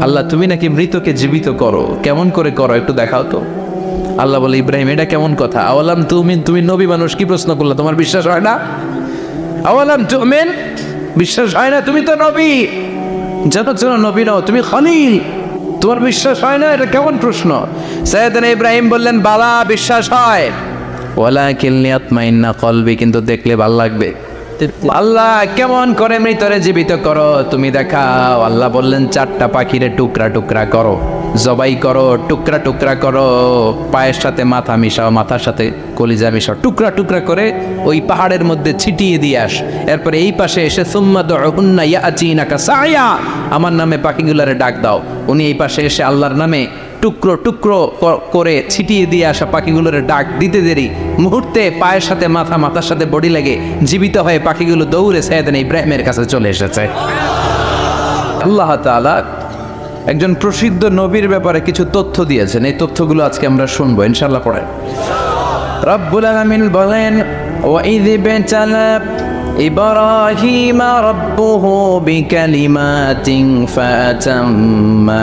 আল্লাহ তুমি নাকি মৃতকে জীবিত করো, কেমন করে করো একটু দেখাও তো। আল্লাহ বলে ইব্রাহিম এটা কেমন কথা, আওয়ালাম তুমিন, তুমি নবী মানুষ কি প্রশ্ন করলে, তোমার বিশ্বাস হয় না? আওয়ালাম তুমিন, বিশ্বাস হয় না? তুমি তো নবী, জানো নবী নও, তুমি খলিল, তোমার বিশ্বাস হয় না? এটা কেমন প্রশ্ন? সাইয়েদনা ইব্রাহিম বললেন বালা, বিশ্বাস হয়, ওয়ালাকিন লিয়াতমাইন্না কলবি, কিন্তু দেখলে ভালো লাগবে। আল্লাহ কেমন করে মৃতরে জীবিত করো তুমি দেখাও। আল্লাহ বললেন 4টা পাখিরে টুকরা টুকরা করো, জবাই করো, টুকরা টুকরা করো, পায়ের সাথে মাথা মিশাও, মাথার সাথে কলিজা মিশাও, টুকরা টুকরা করে ওই পাহাড়ের মধ্যে ছিটিয়ে দিয়ে আস। এরপরে এই পাশে এসে সুম্মা দুহুন্না ইয়াতিনাকা সায়া, আমার নামে পাখিগুলারে ডাক দাও। উনি এই পাশে এসে আল্লাহর নামে টুকরো টুকরো করে ছিটিয়ে দিয়ে আসা পাখিগুলোর ডাক দিতে দেরি মুহূর্তে পায়ের সাথে মাথা, মাথার সাথে বডি লাগে জীবিত হয়ে পাখিগুলো দৌড়ে সাইয়েদনা ইব্রাহিমের কাছে চলে এসেছে। আল্লাহ তাআলা একজন প্রসিদ্ধ নবীর ব্যাপারে কিছু তথ্য দিয়েছেন, এই তথ্যগুলো আজকে আমরা শুনবো ইনশাআল্লাহ। পড়েন। রব্বুল আলামিন বলেন ওয়াইয ইবতালা إبراهيم ربه بكلمات فأتمهن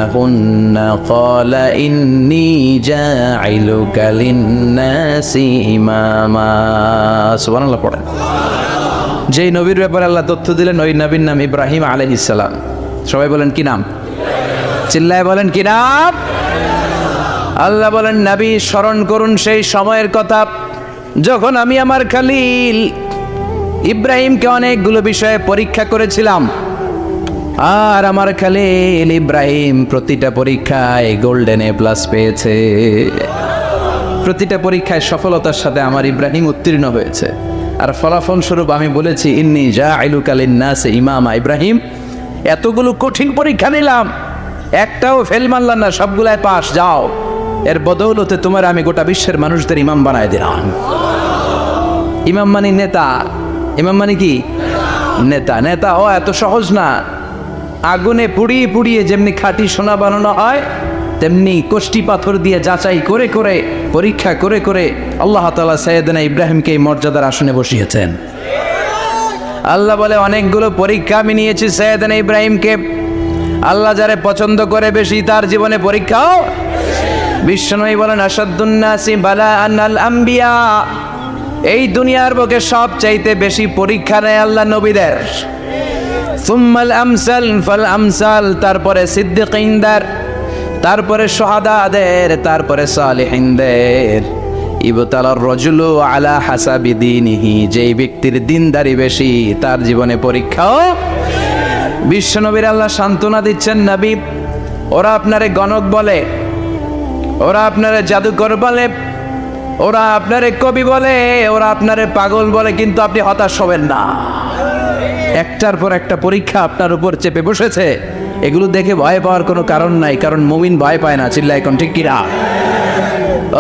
قال إني جاعلك للناس إماما সুবহানাল্লাহ। পড়েন। যেই নবীর ব্যাপারে আল্লাহ তথ্য দিলেন ওই নবীর নাম ইব্রাহিম আলাইহিস সালাম। সবাই বলেন কি নাম? চিল্লায় বলেন কি নাম? আল্লাহ বলেন নবী স্মরণ করুন সেই সময়ের কথা যখন আমি আমার খলিল ইব্রাহিমকে অনেকগুলো বিষয়ে পরীক্ষা করেছিলাম, আর আমার খলিল ইব্রাহিম প্রতিটা পরীক্ষায় গোল্ডেন এ প্লাস পেয়েছে। প্রতিটা পরীক্ষায় সফলতার সাথে আমার ইব্রাহিম উত্তীর্ণ হয়েছে। আর ফলাফল স্বরূপ আমি বলেছি ইন্নী জাইলুকা লিন্নাসি ইমামা। ইব্রাহিম এতগুলো কঠিন পরীক্ষা নিলাম, একটাও ফেল মানলাম না, সবগুলাই পাস, যাও। এর বদৌলতে তোমার আমি গোটা বিশ্বের মানুষদের ইমাম বানায় দিলাম। ইমাম মানে নেতা, ইমাম মানে কি? নেতা। নেতা ও এত সহজ না। আগুনে পুড়িয়ে পুড়িয়ে যেমনি খাঁটি সোনা বানানো হয়, তেমনি কষ্টি পাথর দিয়ে যাচাই করে করে পরীক্ষা করে করে আল্লাহ তাআলা সাইয়েদনা ইব্রাহিমকে এই মর্যাদার আসনে বসিয়েছেন। আল্লাহ বলে অনেকগুলো পরীক্ষা আমি নিয়েছি সাইয়েদনা ইব্রাহিমকে। আল্লাহ যারে পছন্দ করে বেশি তার জীবনে পরীক্ষাও। বিশ্বনবী বলেন আশাদ্দুন নাসি বালাআন আল আম্বিয়া, এই দুনিয়ার বুকে সবচাইতে বেশি পরীক্ষা নেয় আল্লাহ নবীদের। সুম্মাল আমসাল ফাল আমসাল, তারপরে সিদ্দিকিনদের, তারপরে শুহাদাদের, তারপরে সালিহিনদের। ইবতালার রাজুলু আলা হাসাবি দীনিহি, যেই ব্যক্তির দিনদারি বেশি তার জীবনে পরীক্ষাও। বিশ্বনবীর আল্লাহ সান্ত্বনা দিচ্ছেন নবী, ওরা আপনারে গণক বলে, ওরা আপনারে জাদুকর বলে, ওরা আপনারে কবি বলে, ওরা আপনারে পাগল বলে, কিন্তু আপনি হতাশ হবেন না। একটার পর একটা পরীক্ষা আপনার উপর চেপে বসেছে, এগুলো দেখে ভয় পাওয়ার কোনো কারণ নাই, কারণ মুমিন ভয় পায় না। চিল্লায় এখন ঠিক কিনা?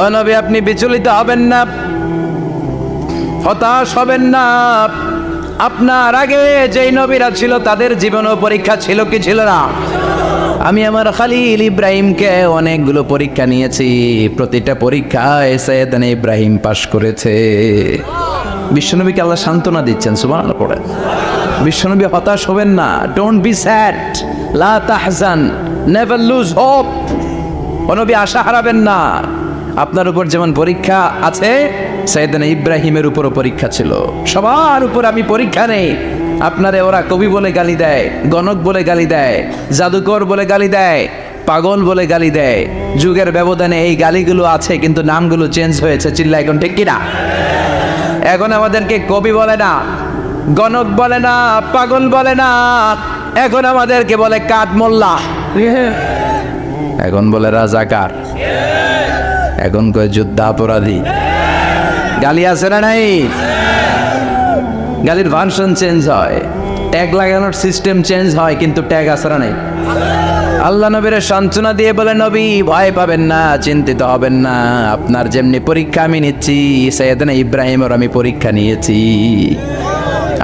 ও নবী আপনি বিচলিত হবেন না, হতাশ হবেন না। আপনার আগে যেই নবীরা ছিল তাদের জীবনও পরীক্ষা ছিল কি ছিল না? আমি আমার খলিল ইব্রাহিমকে অনেকগুলো পরীক্ষা নিয়েছি, প্রতিটা পরীক্ষায় সাইয়েদনা ইব্রাহিম পাশ করেছে। বিশ্বনবীকে আল্লাহ সান্ত্বনা দিচ্ছেন। সুবহানাল্লাহ। পড়েন। বিশ্বনবী হতাশ হবেন না, ডোন্ট বি স্যাড, লা তাহজান, নেভার লুজ হোপ। ও নবী আশা হারাবেন না। আপনার উপর যেমন পরীক্ষা আছে, সাইয়েদনা ইব্রাহিমের উপরও পরীক্ষা ছিল। সবার উপর আমি পরীক্ষা নেই। আপনারে ওরা কবি বলে গালি দেয়, গণক বলে গালি দেয়, জাদুকর বলে গালি দেয়, পাগল বলে গালি দেয়। যুগের ব্যবধানে এই গালিগুলো আছে, কিন্তু নামগুলো চেঞ্জ হয়েছে। চিল্লা এখন ঠিক কিনা? এখন আমাদেরকে কবি বলে না, গণক বলে না, পাগল বলে না, এখন আমাদেরকে বলে কাঠ মোল্লা, এখন বলে রাজাকার, এখন কয় যুদ্ধাপরাধী। গালি আছে না নাই? গালির ভার্সন চেঞ্জ হয়, ট্যাগ লাগানোর সিস্টেম চেঞ্জ হয়, কিন্তু ট্যাগ আসরা নেই। আল্লাহ নবীর সান্ত্বনা দিয়ে বলে নবী ভয় পাবেন না, চিন্তিত হবেন না। আপনার যেমনি পরীক্ষা আমি নিচ্ছি, সাইয়েদনা ইব্রাহিমের আমি পরীক্ষা নিয়েছি।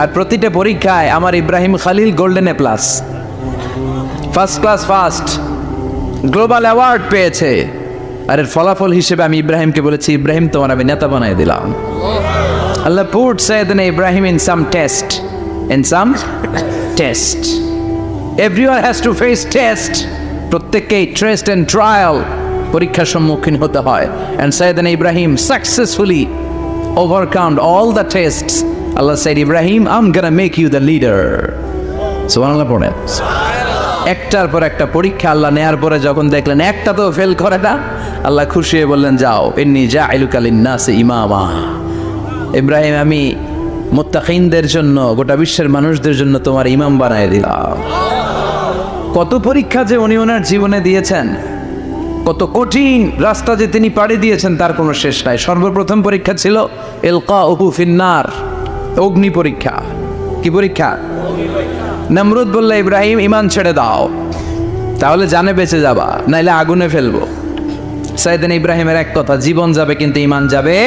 আর প্রতিটা পরীক্ষায় আমার Ibrahim Khalil golden A plus, first class first, global award পেয়েছে। আর এর ফলাফল হিসেবে আমি ইব্রাহিমকে বলেছি ইব্রাহিম তোমার আমি নেতা বানাই দিলাম। Allah put Sayyidina Ibrahim in some test. Everyone has to face test. প্রত্যেককেই টেস্ট এন্ড ট্রায়াল, পরীক্ষার সম্মুখীন হতে হয়। And Sayyidna Ibrahim successfully overcome all the tests. Allah said, Ibrahim, I'm gonna make you the leader. সুবহানাল্লাহ পড়েন। একটার পর একটা পরীক্ষা আল্লাহ নেয়ার পরে যখন দেখলেন একটা তো ফেল করে না, আল্লাহ খুশি হয়ে বললেন, যাও, ইন্নী জাইলুকা লিন-নাসি ইমামা। ইব্রাহিম, আমি মুত্তাকিনদের জন্য, গোটা বিশ্বের মানুষদের জন্য তোমার ইমাম বানায় দিলাম। কত পরীক্ষা যে উনি ওনার জীবনে দিয়েছেন, কত কঠিন রাস্তা যে তিনি পাড়ি দিয়েছেন তার কোনো শেষ নাই। সর্বপ্রথম পরীক্ষা ছিল ইলকাউহু ফিন্নার, অগ্নি পরীক্ষা। কি পরীক্ষা? নমরুদ বলল, ইব্রাহিম ঈমান ছেড়ে দাও, তাহলে জানে বেঁচে যাবা, নাইলে আগুনে ফেলবো। সাইয়েদনা ইব্রাহিমের এক কথা, জীবন যাবে কিন্তু ঈমান যাবে।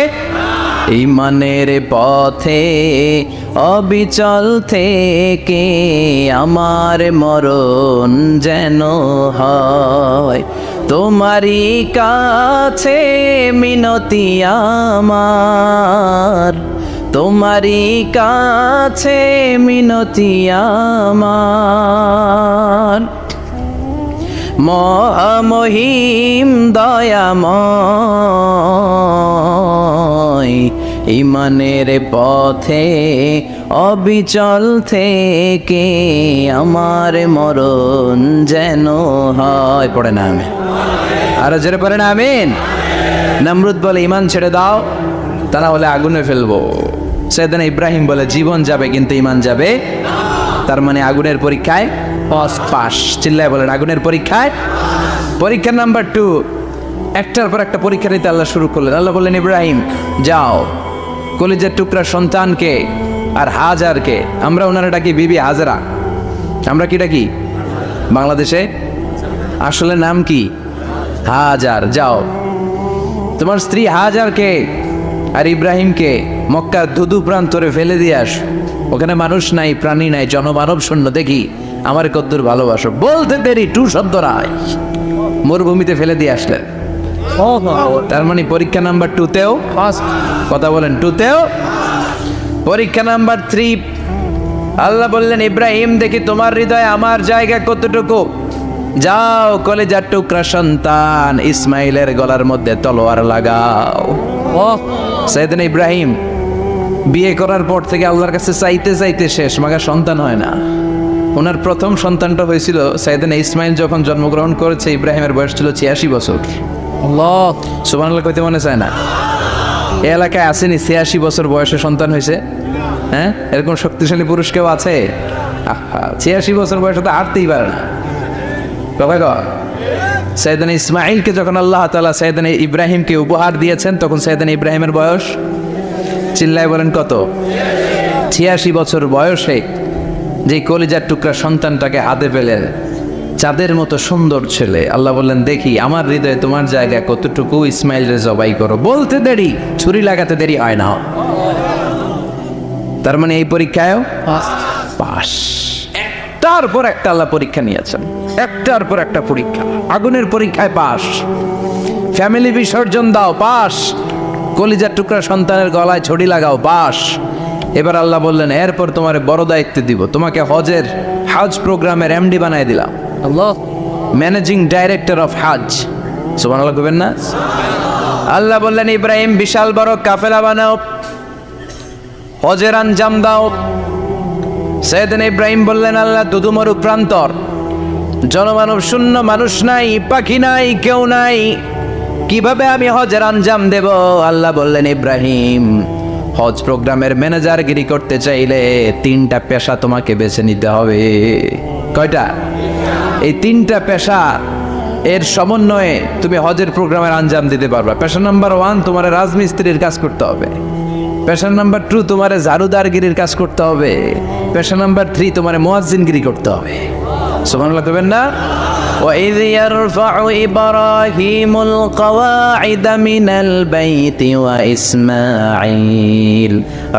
ঈমানের পথে অবিচল থেকে আমার মরণ যেন হয়, তোমারই কাছে মিনতি আমার, তোমারই কাছে মিনতি আমার। মহামহিম দয়াময়, ঈমানের পথে অবিচল থেকে আমার মরণ যেন হয়। পড়ে না আমিন, আরো জোরে পড়ে না আমিন। নমরুদ বলে, ঈমান ছেড়ে দাও, তা না হলে আগুনে ফেলবো। সাইয়েদনা ইব্রাহিম বলে, জীবন যাবে কিন্তু ঈমান যাবে। তার মানে আগুনের পরীক্ষায় পাস। চিল্লায় বলেন, আগুনের পরীক্ষায়। পরীক্ষা নাম্বার 2, একটার পর একটা পরীক্ষা নিতে আল্লাহ শুরু করলেন। আল্লাহ বললেন, ইব্রাহিম যাও, কলিজার টুকরা সন্তানকে আর হাজারকে, আমরা ওনারা ডাকি বিবি হাজরা, আমরা কি ডাকি বাংলাদেশে, আসলে নাম কি হাজার, যাও তোমার স্ত্রী হাজারকে আর ইব্রাহিমকে মক্কার ধুধু প্রান্তরে ফেলে দিয়ে আস। ওখানে মানুষ নাই, প্রাণী নাই, জনমানব শূন্য, দেখি আমার কদ্দুর ভালোবাসো। বলতে দেরি, টু শব্দ নাই, মরুভূমিতে ফেলে দিয়ে আসলেন। তার মানে পরীক্ষা নাম্বার 2তেও কথা বলেন, 2তেও। পরীক্ষা নাম্বার 3, আল্লাহ বললেন, ইব্রাহিম দেখি তোমার হৃদয়ে আমার জায়গা কতটুকু, যাও কলিজার টুকরা সন্তান ইসমাইলের গলার মধ্যে তলোয়ার লাগাও। সাইয়েদনা ইব্রাহিম বিয়ে করার পর থেকে আল্লাহর কাছে চাইতে চাইতে শেষ, মাগা সন্তান হয় না। ওনার প্রথম সন্তানটা হয়েছিল সাইয়েদনা ইসমাইল যখন জন্মগ্রহণ করেছে, ইব্রাহিমের বয়স ছিল 86 বছর। আল্লাহ সুবহানাল্লাহ কইতে মনে চায় না। এই এলাকায় আসেনি 86 বছর বয়সে সন্তান হয়েছে? হ্যাঁ, এরকম শক্তিশালী পুরুষ কেউ আছে? 86 বছর বয়সে তো হাঁটতেই পারে না। কথা কর। সাইয়েদনা ইসমাইলকে যখন আল্লাহ তাআলা সাইয়েদনা ইব্রাহিমকে উপহার দিয়েছেন, তখন সাইয়েদনা ইব্রাহিমের বয়স, চিল্লায় বলেন কত? 86 বছর বয়সে যে কলিজার টুকরা সন্তানটাকে হাতে পেলেন, চাঁদের মতো সুন্দর ছেলে। আল্লাহ বললেন, দেখি আমার হৃদয়ে তোমার জায়গা কতটুকু, ইসমাইলরে জবাই করো। বলতে দেরি, ছুরি লাগাতে দেরি হয় না। তার মানে এই পরীক্ষায়ও পাস। একটার পর একটা আল্লাহ পরীক্ষা নিয়েছেন, একটার পর একটা পরীক্ষা। আগুনের পরীক্ষায় পাস, ফ্যামিলি বিসর্জন দাও, পাস। কলিজার টুকরা সন্তানের গলায় ছড়ি লাগাও, পাস। এবার আল্লাহ বললেন, এরপর তোমার বড় দায়িত্ব দিব, তোমাকে হজ প্রোগ্রামের এমডি বানায় দিলাম। আল্লাহ, ম্যানেজিং ডাইরেক্টর অফ হজ। সুবহানাল্লাহ কইবেন না? আল্লাহ বললেন, ইব্রাহিম বিশাল বড় কাফেলা বানাও, হজের আঞ্জাম দাও। সাইয়েদনা ইব্রাহিম বললেন, আল্লাহ দুদুমরু প্রান্তর, জনমানব শূন্য, মানুষ নাই, পাখি নাই, কেউ নাই, কিভাবে আমি হজের আঞ্জাম দেব? আল্লাহ বললেন, ইব্রাহিম হজ প্রোগ্রামের ম্যানেজারগিরি করতে চাইলে 3টা পেশা তোমাকে বেছে নিতে হবে। কয়টা? এই 3টা পেশা এর সমন্বয়ে তুমি হজের প্রোগ্রামের আঞ্জাম দিতে পারবা। পেশা নাম্বার 1, তোমার রাজমিস্ত্রির কাজ করতে হবে। পেশা নাম্বার 2, তোমার ঝাড়ুদারগিরির কাজ করতে হবে। পেশা নাম্বার 3, তোমার মুয়াজ্জিনগিরি করতে হবে। সুবহানাল্লাহ কইবেন না? وَإِذْ يَرْفَعُ إِبْرَاهِيمُ الْقَوَاعِدَ مِنَ الْبَيْتِ وَإِسْمَاعِيلُ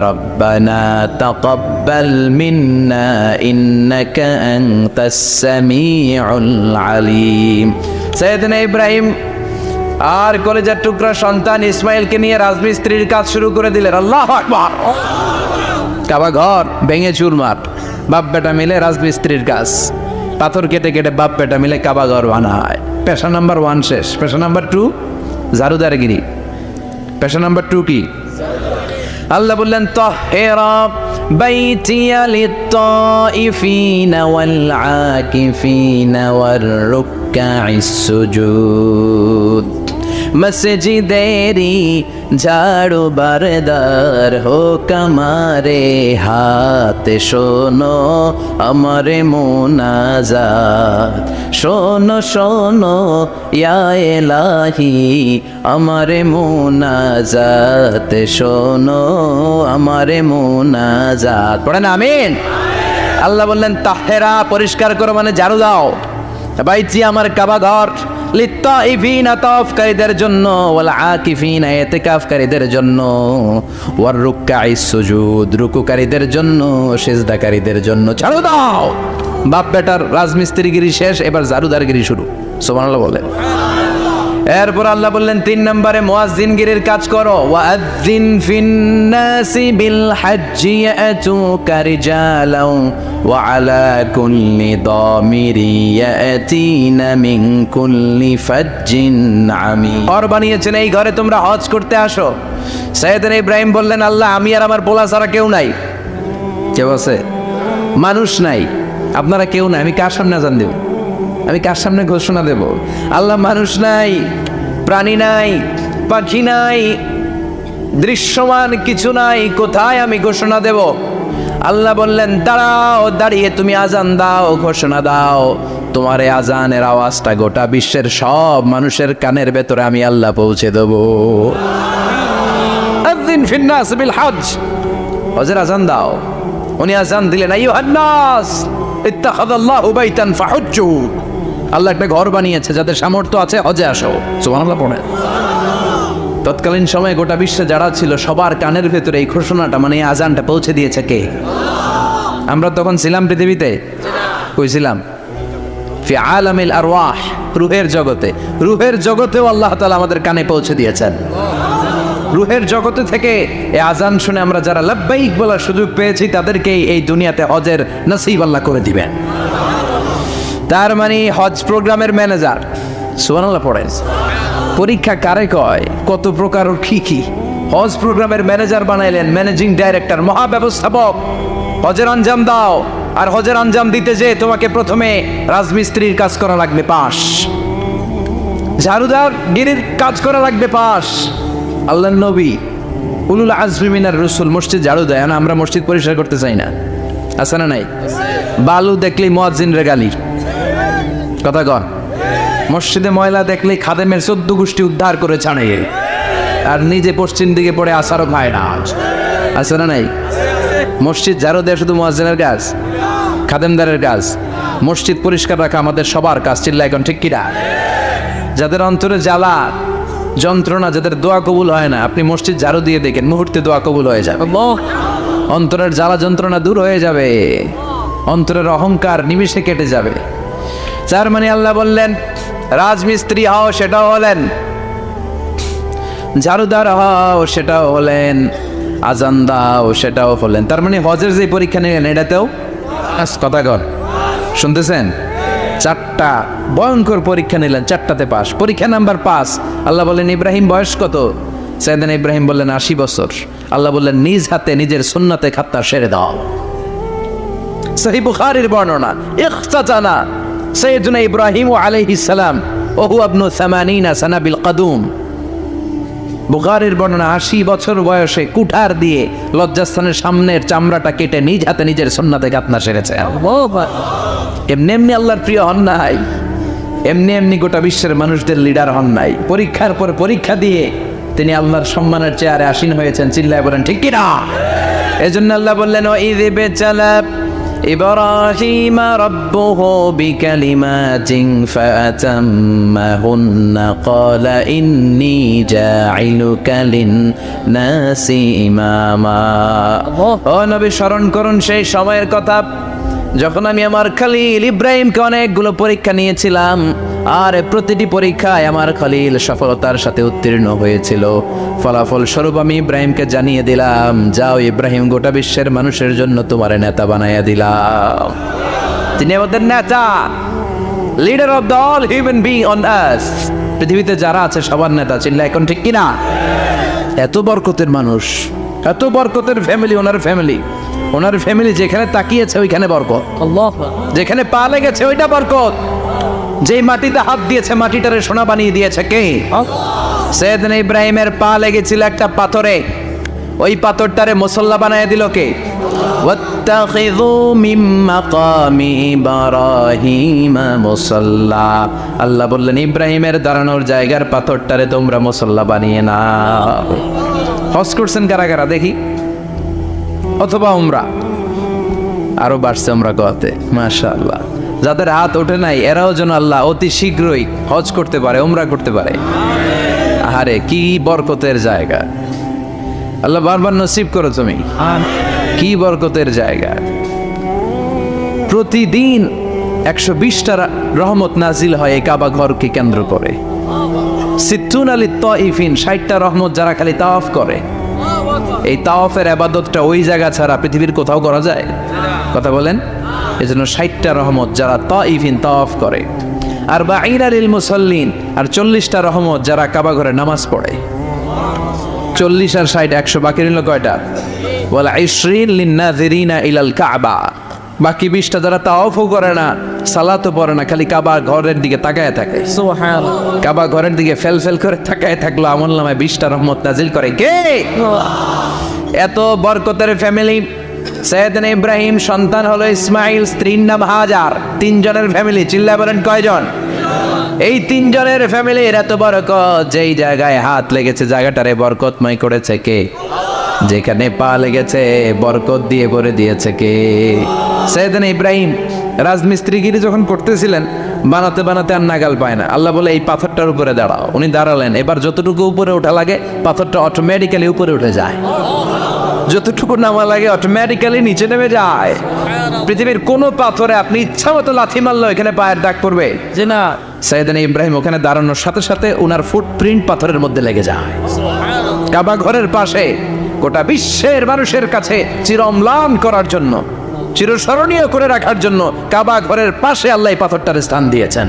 رَبَّنَا تَقَبَّلْ مِنَّا إِنَّكَ أَنْتَ السَّمِيعُ الْعَلِيمُ। সাইয়েদনা ইব্রাহিম আর কলেজার টুকরা সন্তান ইসমাইলকে নিয়ে রাজমিস্ত্রির কাজ শুরু করে দিলেন। আল্লাহু আকবার। কাবা ঘর ভেঙে চুরমার, বাপ বেটা মিলে রাজমিস্ত্রির কাজ। পাথর কেটে কেটে বাপ বেটা মিলে কাবা ঘর বানায়। পেশা নাম্বার 1 শেষ। পেশা নাম্বার 2 ঝাড়ুদারগিরি। পেশা নাম্বার 2 কি? আল্লাহ বললেন তাহহিরা বাইতিয়া লিত-তাইফিনা ওয়াল আকিফিনা ওয়ার রুকআইস সুজুদ। মসজিদেরি ঝাড়ু বারদার হোক আমারে হাত, শোনো আমারে মুনাজাত। শোনো শোনো ইয়া ইলাহি আমারে মুনাজাত, শোনো আমারে মুনাজাত। পড়েন আমিন। আল্লাহ বললেন তাহহিরা পরিষ্কার করো মানে ঝাড়ু দাও, বাইতি আমার কাবা ঘর, লিত-তাইফিনা তাওয়াফকারীদের জন্য, ওয়াল আকিফিনা ইতিকাফকারীদের জন্য, ওয়ার রুকআইস সুজুদ রুকুকারীদের জন্য, সিজদাকারীদের জন্য। ঝাড়ু দাও। বাপ বেটার রাজমিস্ত্রিগিরি শেষ, এবার ঝাড়ুদারগিরি শুরু। সুবহানাল্লাহ বলে। এরপর আল্লাহ বললেন 3 নম্বরে মুয়াজ্জিনগিরির কাজ করো। ওয়াআযিন ফিন-নাসি বিল হাজ্জি ইয়াতুকা রিজালাও ওয়া আলা কুল্লি দামিরি ইয়াতিনা মিন কুল্লি ফাজ্জিন আমিক। ঘর বানিয়েছেন, এই ঘরে তোমরা হজ করতে আসো। সাইয়েদনা ইব্রাহিম বললেন আল্লাহ আমি আর আমার পোলা ছাড়া কেউ নাই। কেউ আছে? মানুষ নাই, আপনারা কেউ নাই, আমি কার সামনে আযান দেব? আমি কার সামনে ঘোষণা দেব? আল্লাহ মানুষ নাই, প্রাণী নাই, পাখি নাই, দৃশ্যমান কিছু নাই, কোথায় আমি ঘোষণা দেব? আল্লাহ বললেন দাঁড়াও, দাঁড়িয়ে তুমি আজান দাও, ঘোষণা দাও। তোমার এই আজানের আওয়াজটা গোটা বিশ্বের সব মানুষের কানের ভেতরে আমি আল্লাহ পৌঁছে দেব। আযিন ফিন-নাস বিল হজ, হজের আজান দাও। উনি আজান দিলেন আইয়ুহান নাস ইত্তাখাযাল্লাহু বাইতান ফাহুজ্জু। আল্লাহ একটা ঘর বানিয়েছে, যাদের সামর্থ্য আছে হজে আসো। সুবহানাল্লাহ পড়েন। তৎকালীন সময়ে গোটা বিশ্বে যারা ছিল সবার কানের ভেতরে এই ঘোষণাটা মানে এই আজানটা পৌঁছে দিয়েছে কে? আমরা তখন ছিলাম পৃথিবীতে? কই ছিলাম? ফি আলামিল আরওয়াহ, রূহের জগতে। রূহের জগতেও আল্লাহ তাআলা আমাদের কানে পৌঁছে দিয়েছেন। রূহের জগতে থেকে এই আজান শুনে আমরা যারা লাব্বাইক বলার সুযোগ পেয়েছি তাদেরকে এই দুনিয়াতে হজের নসিব আল্লাহ করে দিবেন। তার মানে হজ প্রোগ্রামের ম্যানেজার। সুবহানাল্লাহ পড়েন। পরীক্ষা কারে কয়? কত প্রকার কি কি। হজ প্রোগ্রামের ম্যানেজার বানাইলেন, ম্যানেজিং ডাইরেক্টর, মহাব্যবস্থাপক। হজের আঞ্জাম দাও, আর হজের আঞ্জাম দিতে যে তোমাকে প্রথমে রাজমিস্ত্রির কাজ করা লাগবে পাস, ঝাড়ুদার গিরির কাজ করা লাগবে পাস। আল্লাহর নবী উলুল আজমি মিনার রাসূল মসজিদ ঝাড়ু দেয় না, আমরা মসজিদ পরিষ্কার করতে চাই না। আছে না নাই? বালু দেখলেই মুয়াজ্জিনরে গালি, কথা কন। মসজিদে ময়লা দেখলেই খাদেমের 14 গোষ্ঠী উদ্ধার করে ছাড়ে, আর নিজে পশ্চিম দিকে পড়ে আসারও খায় না। আছে না নাই? মসজিদ ঝাড়ু দেয় শুধু মুয়াজ্জিনের কাজ, খাদেমদারের কাজ। মসজিদ পরিষ্কার রাখা আমাদের সবার কাজ। চিল্লা এখন ঠিক কিনা? যাদের অন্তরে জ্বালা যন্ত্রণা, যাদের দোয়া কবুল হয় না, আপনি মসজিদ ঝাড়ু দিয়ে দেখেন মুহূর্তে দোয়া কবুল হয়ে যাবে। অন্তরের জ্বালা যন্ত্রণা দূর হয়ে যাবে, অন্তরের অহংকার নিমিষে কেটে যাবে। তার মানে আল্লাহ বললেন রাজমিস্ত্রি হও, সেটাও হলেন। ঝাড়ুদার হও, সেটাও হলেন। আজান দাও, সেটাও হলেন। তার মানে হজের যে পরীক্ষা নিলেন এটাতেও কথা কর, শুনতেছেন? 4টা ভয়ঙ্কর পরীক্ষা নিলেন, 4টাতে পাস। পরীক্ষা নাম্বার 5। আল্লাহ বললেন ইব্রাহিম বয়স কত? সাইয়েদনা ইব্রাহিম বললেন 80 বছর। আল্লাহ বললেন নিজ হাতে নিজের সুন্নতে খাত্তা সেরে দাও। সহিহ বুখারীর বর্ণনা, ইখতাতানা সাইয়েদনা ইব্রাহিম আলাইহিস সালাম ওয়া হুয়া ইবনু 80 সানা বিল কাদুম। বুখারীর বর্ণনা 80 বছর বয়সে কুঠার দিয়ে লজ্জাস্থানের সামনের চামড়াটা কেটে নিজ হাতে নিজের সুন্নতে খাত্তা সেরেছে। এমনি এমনি আল্লাহর প্রিয় হন নাই, এমনি এমনি গোটা বিশ্বের মানুষদের লিডার হন নাই। পরীক্ষার পর পরীক্ষা দিয়ে তিনি আল্লাহর সম্মানের চেয়ারে আসীন হয়েছেন। চিল্লায় বলেন ঠিক কিনা? এজন্য আল্লাহ বললেন ওয়াইয ইবতালা ইব্রাহিম রাব্বুহু বিকালিমাতিন ফাআতাম্মাহুন্না ক্বালা ইন্নী জাঈলুকা লিন-নাসি ইমামা। ও নবী স্মরণ করুন সেই সময়ের কথা যখন আমি আমার খলিল ইব্রাহিমকে অনেকগুলো পরীক্ষা নিয়েছিলাম, আর প্রতিটি পরীক্ষায় আমার খলিল সফলতার সাথে উত্তীর্ণ হয়েছিল। ফলাফল স্বরূপ আমি ইব্রাহিমকে জানিয়ে দিলাম, যাও ইব্রাহিম গোটা বিশ্বের মানুষের জন্য তোমার নেতা বানাইয়া দিলাম। তিনি আমাদের নেতা, leader of the all human being on earth. পৃথিবীতে যারা আছে সবার নেতা, চিল্লা এখন ঠিক কিনা? এত বরকতের মানুষ, এত বরকতের ফ্যামিলি, ওনার ফ্যামিলি যেখানে তাকিয়েছে ওইখানে বরকত, যেখানে পা লেগেছে ওইটা বরকত। যেই মাটিতে হাত দিয়েছে মাটিটারে সোনা বানিয়ে দিয়েছে কে? সৈয়দনা ইব্রাহিমের পা লেগেছিল একটা পাথরে, ওই পাথরটারে মুসল্লা বানায় দিল কে? ওয়াত্তাখিযু মিন মাকামি ইব্রাহিমা মুসাল্লা। আল্লাহ বললেন ইব্রাহিমের দাঁড়ানোর জায়গার পাথরটারে তোমরা মুসল্লা বানিয়ে নাও। হজ করছেন কারা কারা দেখি? অথবা উমরা, আরো বাড়ছে উমরা গোয়াতে, মাশাআল্লাহ। যাদের হাত ওঠে নাই এরাও যেন আল্লাহ অতি শীঘ্রই হজ করতে পারে, উমরা করতে পারে। আহারে কি বরকতের জায়গা, আল্লাহ বারবার নসিব করো তুমি। কি বরকতের জায়গা, প্রতিদিন 120টা রহমত নাজিল হয় এই কাবা ঘরকে কেন্দ্র করে। সিত্তুন আলী তাইফিন, 60টা রহমত যারা খালি তাওয়াফ করে। এই তাওয়াফের ইবাদতটা ওই জায়গা ছাড়া পৃথিবীর কোথাও করা যায়? কথা বলেন। এজন্য 60টা রহমত যারা তাইফিন তাওয়াফ করে, আর বাঈনা লিল মুসাল্লিন, আর 40টা রহমত যারা কাবা ঘরে নামাজ পড়ে। 40 আর 60 100, বাকি রইল কয়টা? ওয়াল 20 লিন-নাযিরিনা ইলাল কাবা। বাকি 20টা যারা তাওয়াফও করে না, সালাতও পড়ে না, খালি কাবা ঘরের দিকে তাকায় থাকে। সুবহানাল্লাহ। কাবা ঘরের দিকে ফেল করে তাকায় থাকলো, আমলনামায় 20টা রহমত নাজিল করে কে? এত বরকতের ফ্যামিলি। সৈয়দনা ইব্রাহিম সন্তান হলো ইসমাইল, স্ত্রীর নাম হাজার। 3 জনের ফ্যামিলি, চিল্লা বলেন কয়জন? এই 3 জনের ফ্যামিলির এত বরকত, যেই জায়গায় হাত লেগেছে জায়গাটারে বরকতময় করেছে কে? যেখানে পা লেগেছে বরকত দিয়ে ভরে দিয়েছে কে? সৈয়দনা ইব্রাহিম রাজমিস্ত্রিগিরি যখন করতেছিলেন, বানাতে বানাতে আর নাগাল পায় না। আল্লাহ বলে এই পাথরটার উপরে দাঁড়াও। উনি দাঁড়ালেন, এবার যতটুকু উপরে ওঠা লাগে পাথরটা অটোমেটিক্যালি উপরে উঠে যায়, যতটুকু নামা লাগে অটোমেটিক্যালি নিচে নেমে যায়। পৃথিবীর কোনো পাথরে আপনি ইচ্ছা মতো লাথি মারলো এখানে পায়ের দাগ পড়বে যে না? সৈয়দনা ইব্রাহিম ওখানে দাঁড়ানোর সাথে সাথে ওনার ফুটপ্রিন্ট পাথরের মধ্যে লেগে যায়। কাবা ঘরের পাশে গোটা বিশ্বের মানুষের কাছে চিরম্লান করার জন্য, চিরস্মরণীয় করে রাখার জন্য কাবা ঘরের পাশে আল্লাহ পাথরটার স্থান দিয়েছেন।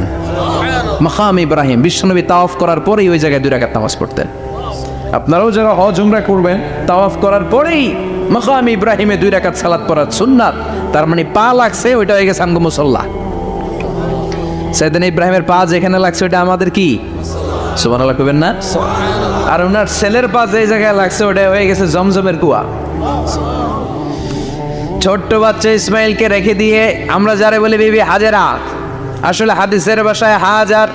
মাকাম ইব্রাহিম, বিশ্বনবী তাওয়াফ করার পরেই ওই জায়গায় 2 রাকাত নামাজ পড়তেন। আপনারাও যারা হজ উমরা করবেন, তাওয়াফ করার পরেই মাকাম ইব্রাহিমে 2 রাকাত সালাত পড়ার সুন্নাত। তার মানে পা লাগছে, ওইটা হয়ে গেছে আমগো মুসাল্লা। সৈয়দনা ইব্রাহিমের পা যেখানে লাগছে ওটা আমাদের কি? সুবহানাল্লাহ কইবেন না? আর ওনার ছেলের পা যে জায়গায় লাগছে ওটা হয়ে গেছে জমজমের কুয়া। ছোট্ট বাচ্চা ইসমাইলকে রেখে দিয়ে আমরা যারা বলি বিবি হাজেরা, আসলে হাদিসের ভাষায় হাজার,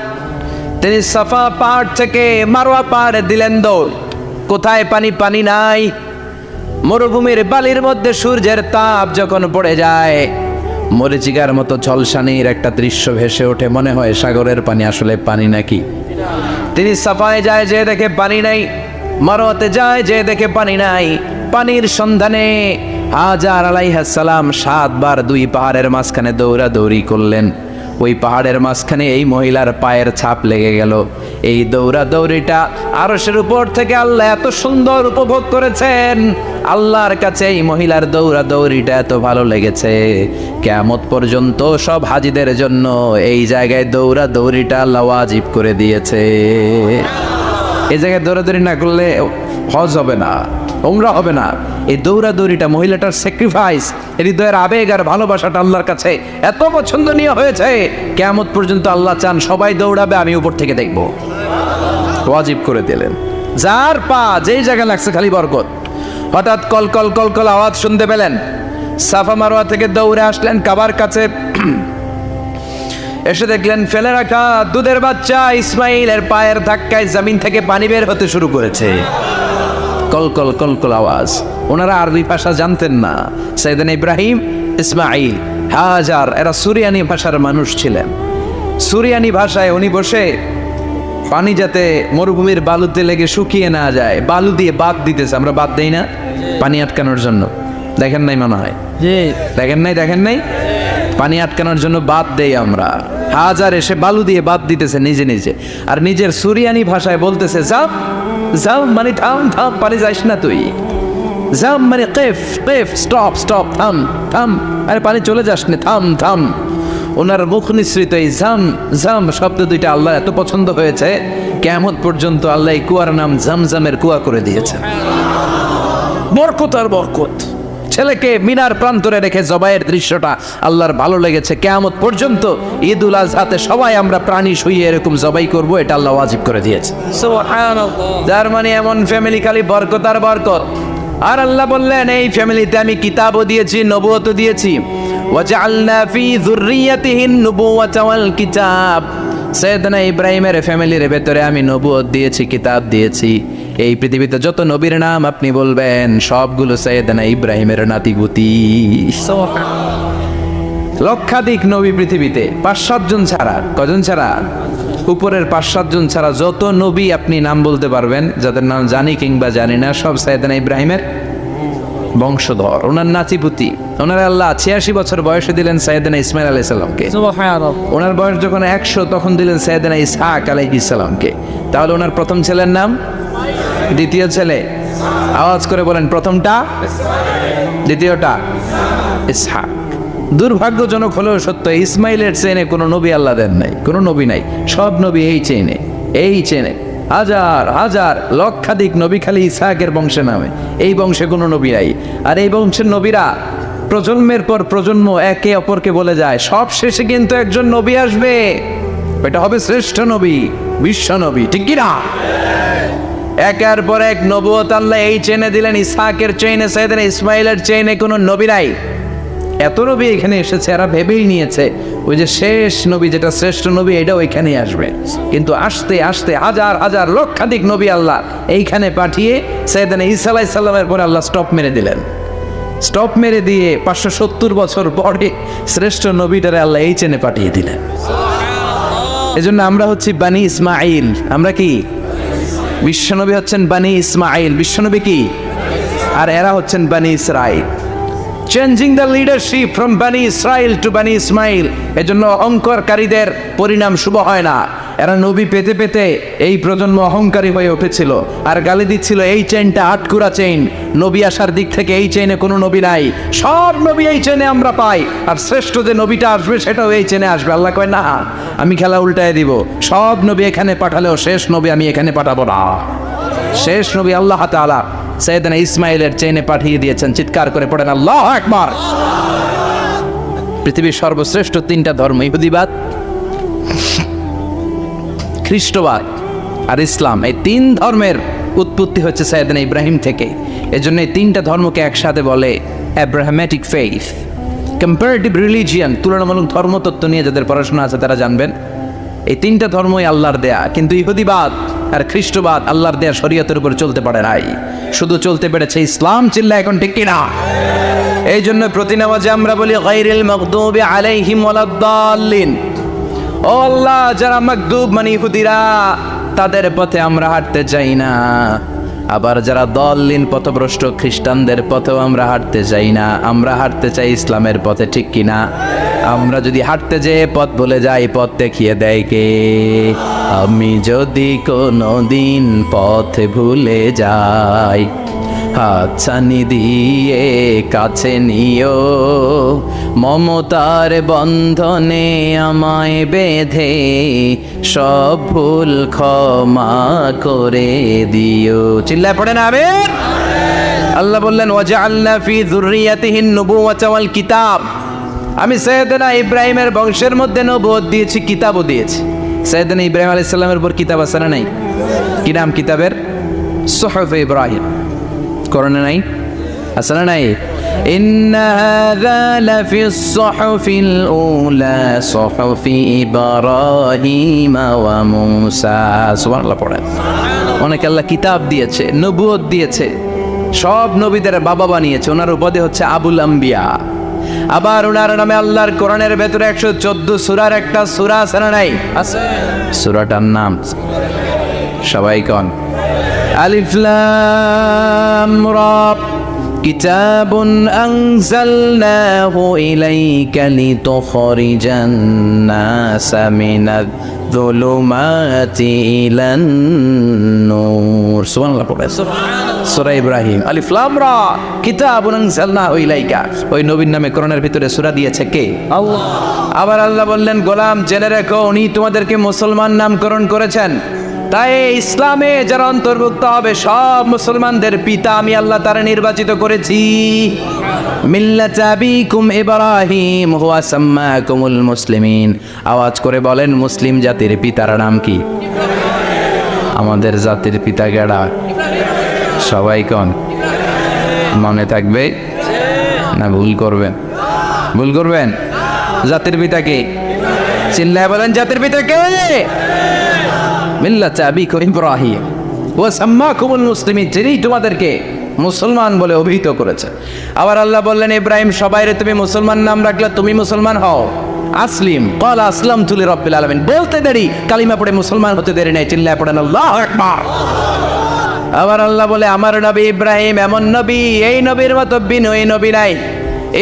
তিনি সাফা পাহাড় থেকে মারওয়া পাহাড়ে দিলেন দৌড়। কোথায় পানি? পানি নাই। মরুভূমির বালির মধ্যে সূর্যের তাপ যখন পড়ে যায়, মরিচিকার মতো ঝলসানির একটা দৃশ্য ভেসে ওঠে, মনে হয় সাগরের পানি, আসলে পানি নাকি? তিনি সাফায় যায়, যে দেখে পানি নাই। মারওয়াতে যায়, যে দেখে পানি নাই। পানির সন্ধানে হাজার আলাইহিস সালাম 7 বার 2 পাহাড়ের মাঝখানে দৌড়াদৌড়ি করলেন। ওই পাহাড়ের মাঝখানে এই মহিলার পায়ের ছাপ লেগে গেল। এই দৌড়াদৌড়িটা আরশের উপর থেকে আল্লাহ এত সুন্দর উপভোগ করেছেন। আল্লাহর কাছে এই মহিলার দৌড়াদৌড়িটা এত ভালো লেগেছে, কিয়ামত পর্যন্ত সব হাজিদের জন্য এই জায়গায় দৌড়াদৌড়িটা আল্লাহ ওয়াজিব করে দিয়েছে। এই জায়গায় দৌড়াদৌড়ি না করলে হজ হবে না, উমরা হবে না। এই দৌড়াদৌড়িটা, মহিলাটার স্যাক্রিফাইস, হৃদয়ের আবেগ আর ভালোবাসাটা আল্লাহর কাছে এত পছন্দনীয় হয়েছে, কিয়ামত পর্যন্ত আল্লাহ চান সবাই দৌড়াবে, আমি উপর থেকে দেখব। ওয়াজিব করে দিলেন। যার পা যেই জায়গায় লাগছে খালি বরকত। হঠাৎ কল কল কল কল আওয়াজ শুনতে পেলেন। সাফা মারওয়া থেকে দৌড়ে আসলেন কাবার কাছে। এসে দেখলেন ফেলে রাখা দুধের বাচ্চা ইসমাইলের পায়ের ধাক্কায় জমিন থেকে পানি বের হতে শুরু করেছে। কলকল কলকল আওয়াজ। ওনারা আরবি ভাষা জানতেন না। সৈয়দনা ইব্রাহিম, ইসমাইল, হাজার এরা সুরিয়ানি ভাষার মানুষ ছিলেন। সুরিয়ানি ভাষায় উনি বসে পানি যাতে মরুভূমির বালুতে লেগে শুকিয়ে না যায়, বালু দিয়ে বাঁধ দিতেছে। আমরা বাঁধ দেই না পানি আটকানোর জন্য? দেখেন নাই মনে হয়? দেখেন নাই? পানি আটকানোর জন্য বাঁধ দেই আমরা। হাজার এসে বালু দিয়ে বাঁধ দিতেছে নিজে নিজে, আর নিজের সুরিয়ানি ভাষায় বলতেছে যাও যাও, মানে থাম থাম, পানি যাইস না তুই। যাও মানে কেফ কেফ, স্টপ স্টপ, থাম থাম, আরে পানি চলে যাস না, থাম থাম। ওনার মুখ নিঃসৃত এই জাম জাম শব্দ দুইটা আল্লাহ এত পছন্দ হয়েছে, কিয়ামত পর্যন্ত আল্লাহ এই কুয়ার নাম জামজামের কুয়া করে দিয়েছে। বরকত আর বরকত। ছেলেকে মিনার প্রান্তরে রেখে জবাইয়ের দৃশ্যটা আল্লাহর ভালো লেগেছে। কিয়ামত পর্যন্ত ঈদুল আজহাতে সবাই আমরা প্রাণী শুইয়ে এরকম জবাই করব, এটা আল্লাহ ওয়াজিব করে দিয়েছে। যার মানে এমন ফ্যামিলি খালি বরকত আর বরকত। আর আল্লাহ বললেন এই ফ্যামিলিতে আমি কিতাবও দিয়েছি, নবুয়তও দিয়েছি। ওয়াজআলনা ফি যুররিয়াতিহিন নুবুওয়াতা ওয়াল কিতাব। সাইয়েদনা ইব্রাহিমের ফ্যামিলির ভেতরে আমি নবুয়ত দিয়েছি, কিতাব দিয়েছি। এই পৃথিবীতে যত নবীর নাম আপনি বলবেন সবগুলো সাইয়েদনা ইব্রাহিমের নাতিপুতি। লক্ষাধিক নবী পৃথিবীতে, 5-7 জন ছাড়া। কজন ছাড়া? উপরের 5-7 জন ছাড়া যত নবী আপনি নাম বলতে পারবেন, যাদের নাম জানি কিংবা জানি না, সব সাইয়েদনা ইব্রাহিমের বংশধর, ওনার নাতিপুতি। ওনার আল্লাহ 86 বছর বয়সে দিলেন সাইয়েদনা ইসমাইল আলাইহিস সালামকে। ওনার বয়স যখন 100 তখন দিলেন সাইয়েদনা ইসহাক আলাইহিস সালামকে। তাহলে ওনার প্রথম ছেলের নাম, দ্বিতীয় ছেলে আওয়াজ করে বলেন, প্রথমটা, দ্বিতীয়টা ইসহাক। দুর্ভাগ্যজনক হলেও সত্য, ইসমাইলের চেনে কোনো নবী আল্লাহ দেন নাই, কোনো নবী নাই। সব নবী এই চেনে হাজার হাজার লক্ষাধিক নবী খালি ইসহাকের বংশে নামে, এই বংশে কোনো নবী নাই। আর এই বংশের নবীরা প্রজন্মের পর প্রজন্ম একে অপরকে বলে যায়, সব শেষে কিন্তু একজন নবী আসবে, এটা হবে শ্রেষ্ঠ নবী, বিশ্ব নবী, ঠিক কি না? একের পর এক নবুয়ত আল্লাহ এই চেনে দিলেন। ইসহাকের চেইনে, সাইয়েদনা ইসমাইলের চেইনে কোনো নবী নাই। এত নবী এখানে এসেছে, এরা ভেবেই নিয়েছে ওই যে শেষ নবী যেটা শ্রেষ্ঠ নবী এটাও এখানেই আসবে। কিন্তু আস্তে আস্তে হাজার হাজার লক্ষাধিক নবী আল্লাহ এইখানে পাঠিয়ে সাইয়েদনা ঈসা আলাইহিস সালামের পরে আল্লাহ স্টপ মেরে দিলেন। স্টপ মেরে দিয়ে 570 বছর পরে শ্রেষ্ঠ নবীটারে আল্লাহ এই চেনে পাঠিয়ে দিলেন। এজন্য আমরা হচ্ছি বানি ইসমাইল। আমরা কি? বিশ্বনবী হচ্ছেন বানি ইসমাইল, বিশ্বনবী কি? আর এরা হচ্ছেন বানি Israil. Changing the leadership from বানি ইসরাইল টু বানি ইসমাইল। এজন্য অহংকারীদের পরিণাম শুভ হয় না। এরা নবী পেতে পেতে এই প্রজন্ম অহংকারী হয়ে উঠেছিল আর গালি দিচ্ছিল এই চেইনটা আটকুরা চেইন, নবী আসার দিক থেকে এই চেইনে কোনো নবী নাই, সব নবী এই চেইনে আমরা পাই, আর শ্রেষ্ঠ যে নবীটা আসবে সেটাও এই চেইনে আসবে। আল্লাহ কয় না, আমি খেলা উল্টায় দিব, সব নবী এখানে পাঠালেও শেষ নবী আমি এখানে পাঠাবো না। শেষ নবী আল্লাহ তাআলা সাইয়েদনা ইসমাইলের চেইনে পাঠিয়ে দিয়েছেন। চিৎকার করে পড়েন আল্লাহু আকবার। পৃথিবীর সর্বশ্রেষ্ঠ 3টা ধর্ম, ইহুদিবাদ, খ্রিস্টবাদ আর ইসলাম, এই 3 ধর্মের উৎপত্তি হচ্ছে সাইয়েদনা ইব্রাহিম থেকে। এজন্য এই 3টা ধর্মকে একসাথে বলে অ্যাব্রাহামেটিক ফেইথ। কম্পারেটিভ রিলিজিয়ান, তুলনামূলক ধর্মতত্ত্ব নিয়ে যাদের পড়াশোনা আছে তারা জানবেন এই 3টা ধর্মই আল্লাহর দেয়া। কিন্তু ইহুদিবাদ আর খ্রিস্টবাদ আল্লাহর দেয়া শরীয়তের উপর চলতে পারে নাই, শুধু চলতে পেরেছে ইসলাম। চিল্লা এখন ঠিক কিনা? এই জন্য প্রতি নামাজে আমরা বলি গায়রিল মাগদুবি আলাইহিম ওয়ালাদ-দাল্লিন। ও আল্লাহ, যারা মাগদুব মানে ইহুদিরা, তাদের পথে আমরা হাঁটতে চাই না। আবার যারা দল্লিন পথভ্রষ্ট খ্রিস্টানদের পথেও আমরা হাঁটতে চাই না, আমরা হাঁটতে চাই ইসলামের পথে, ঠিক কিনা? আমরা যদি হাঁটতে যেয়ে পথ ভুলে যাই, পথ দেখিয়ে দেয় কে? আমি যদি কোনো দিন পথ ভুলে যাই, হাতছানি দিয়ে কাছে নিও, মমতার বন্ধনে আমায় বেঁধে সব ভুল ক্ষমা করে দিও। চিল্লায় পড়েন আমিন। আল্লাহ বললেন ওয়াজআলনা ফি যুররিয়াতিহিন নুবুওয়াতা ওয়াল কিতাব। আমি সাইয়েদনা ইব্রাহিমের বংশের মধ্যে নবুয়ত দিয়েছি, কিতাবও দিয়েছি। সাইয়েদনা ইব্রাহিম আলাইহিস সালামের উপর কিতাব আছে না নাই? কি নাম কিতাবের? সুহুফ ইব্রাহিম। কোরআনে নাই? আছে না নাই? ইন্না হাযা লাফিস সুহুফিল উলা সুহুফি ইব্রাহিম ওয়া মূসা। সুবহানাল্লাহ পড়েন। অনেক আল্লাহ কিতাব দিয়েছে, নবুয়ত দিয়েছে, সব নবীদের বাবা বানিয়েছে। ওনার উপাধি হচ্ছে আবুল আম্বিয়া। আবার ওনার নামে আল্লাহর কোরআনের ভেতরে 114 সূরার একটা সূরা আছে না নাই? আছে। সূরাটার নাম সবাই কোন? আলিফ লাম রা। কিতাবুন আনজালনাহু ইলাইকা লিতুখরিজান নাসা মিনাদ যুলুমাতি ইলান নূর। সুবহানাল্লাহ পড়ে সূরা ইব্রাহিম। আলিফ লাম রা কিতাবুন আনজালনাহু ইলাইকা। ওই নবীর নামে কোরআনের ভিতরে সূরা দিয়েছে কে? আল্লাহ। আবার আল্লাহ বললেন, গোলাম জেনে রাখো, উনি তোমাদেরকে মুসলমান নামকরণ করেছেন। তাই ইসলামে যারা অন্তর্ভুক্ত হবে সব মুসলমানদের পিতা আমি আল্লাহ তারা নির্বাচিত করেছি। মিল্লাত আবিকুম ইব্রাহিম হুয়া সাম্মাকুমুল মুসলিমিন। আওয়াজ করে বলেন, মুসলিম জাতির পিতার নাম কি? আমাদের জাতির পিতা গেড়া সবাই কোন? মনে থাকবে না ভুল করবেন? ভুল করবেন? জাতির পিতা কে? চিল্লায় বলেন, জাতির পিতা কে? মিল্লাত আবিকুম ইব্রাহিম ওয়া সাম্মাকুমুল মুসলিমিন, যিনি তোমাদেরকে মুসলমান বলে অভিহিত করেছে। আবার আল্লাহ বললেন, ইব্রাহিম সবাইরে তুমি মুসলমান নাম রাখলে, তুমি মুসলমান হও। আসলিম ক্বাল আসলামতু লিরাব্বিল আলামিন, বলতে দেরি, কালিমা পড়ে মুসলমান হতে দেরি নাই। চিল্লায় পড়েন আল্লাহু আকবার। আবার আল্লাহ বলে, আমার নবী ইব্রাহিম এমন নবী, এই নবীর মতো বিনয়ী নবী নাই।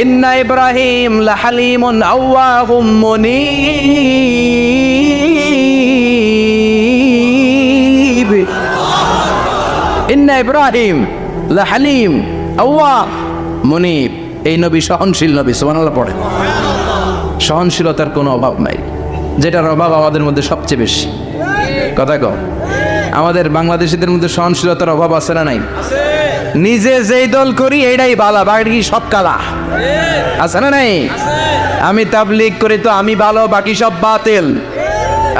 ইন্না ইব্রাহিম লাহালিমুন আওয়াহুম মুনীব। ইন্না ইব্রাহিম লাহালিম আওয়াহ মুনীব। এই নবী সহনশীল নবী। সুবহানাল্লাহ পড়ে। সহনশীলতার কোনো অভাব নাই, যেটার অভাব আমাদের মধ্যে সবচেয়ে বেশি। কথা কও, আমাদের বাংলাদেশিদের মধ্যে সহনশীলতার অভাব আছে না নাই? নিজে যেই দল করি এইটাই ভালো, বাকি সব কালা। আছে না নাই? আমি তাবলীগ করি তো আমি ভালো, বাকি সব বাতিল।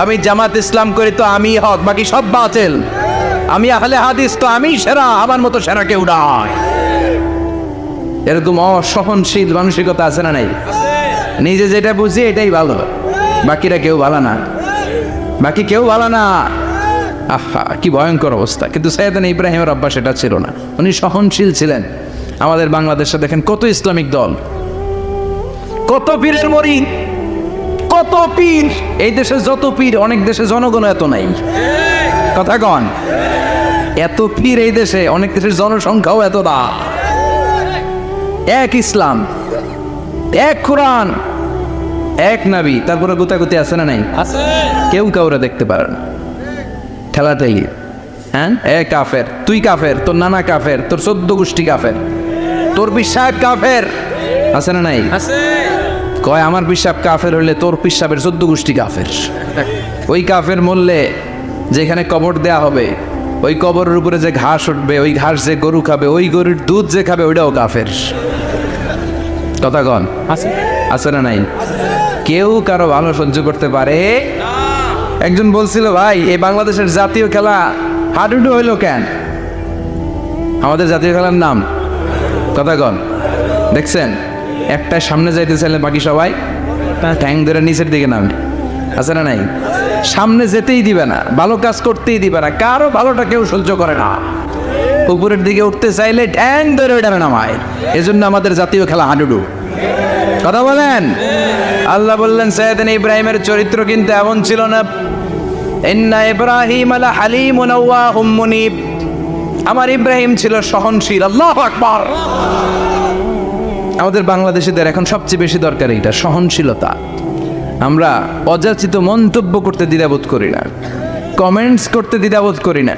আমি জামাত ইসলাম করি তো আমি হক, বাকি সব বাতিল। আমি আহলে হাদিস তো আমি সেরা, আমার মতো সেরা কেউ নাই। এরকম অসহনশীল মানসিকতা আছে না নাই? নিজে যেটা বুঝি এটাই ভালো, বাকিরা কেউ ভালো না, বাকি কেউ ভালো না। আহা, কি ভয়ঙ্কর অবস্থা। কিন্তু সাইয়েদনা ইব্রাহিমের অভ্যাস এটা ছিল না, উনি সহনশীল ছিলেন। আমাদের বাংলাদেশে দেখেন কত ইসলামিক দল, কত পীরের মরিদ, কত পীর। এই দেশে যত পীর, অনেক দেশে জনগণ এত নাই। কথা কন, এত পীর এই দেশে, অনেক দেশের জনসংখ্যাও এত না। এক ইসলাম, এক কোরআন, এক নবী, তারপরে গুতাগুতি আছে না নাই? কেউ কাউরে দেখতে পারে না, ঠেলাঠেলি। হ্যাঁ, এ কাফের, তুই কাফের, তোর নানা কাফের, তোর 14 গোষ্ঠী কাফের, তোর পিসাব কাফের। আছে না নাই? কয় আমার পিসাব কাফের হইলে তোর পিসাবের 14 গোষ্ঠী কাফের। ওই কাফের মরলে যেখানে কবর দেয়া হবে, ওই কবরের উপরে যে ঘাস উঠবে, ওই ঘাস যে গরু খাবে, ওই গরুর দুধ যে খাবে, ওইটাও কাফের। কথা কন, আছে না নাই? কেউ কারো ভালো সহ্য করতে পারে? একজন বলছিল, ভাই এই বাংলাদেশের জাতীয় খেলা হাডুডু হইল কেন? আমাদের জাতীয় খেলার নাম, কথা কন, দেখছেন একটা সামনে যাইতে চাইলে বাকি সবাই ঠ্যাং ধরে নিচের দিকে নামে। আছে না নাই? সামনে যেতেই দিবে না, ভালো কাজ করতেই দিবে না, কারো ভালোটা কেউ সহ্য করে না। উপরের দিকে উঠতে চাইলে ঠ্যাং ধরে ওইটা নামায়। এজন্য আমাদের জাতীয় খেলা হাডুডু। কথা বলেন। আল্লাহ বললেন, সাইয়েদনা ইব্রাহিমের চরিত্র কিন্তু এমন ছিল না। ইন্না ইব্রাহিম লাহালিমুন আওয়াহুম মুনীব। আমার ইব্রাহিম ছিল সহনশীল। আল্লাহু আকবার। আমাদের বাংলাদেশিদের এখন সবচেয়ে বেশি দরকার এইটা, সহনশীলতা। আমরা অযাচিত মন্তব্য করতে দ্বিধাবোধ করি না, কমেন্টস করতে দ্বিধাবোধ করি না।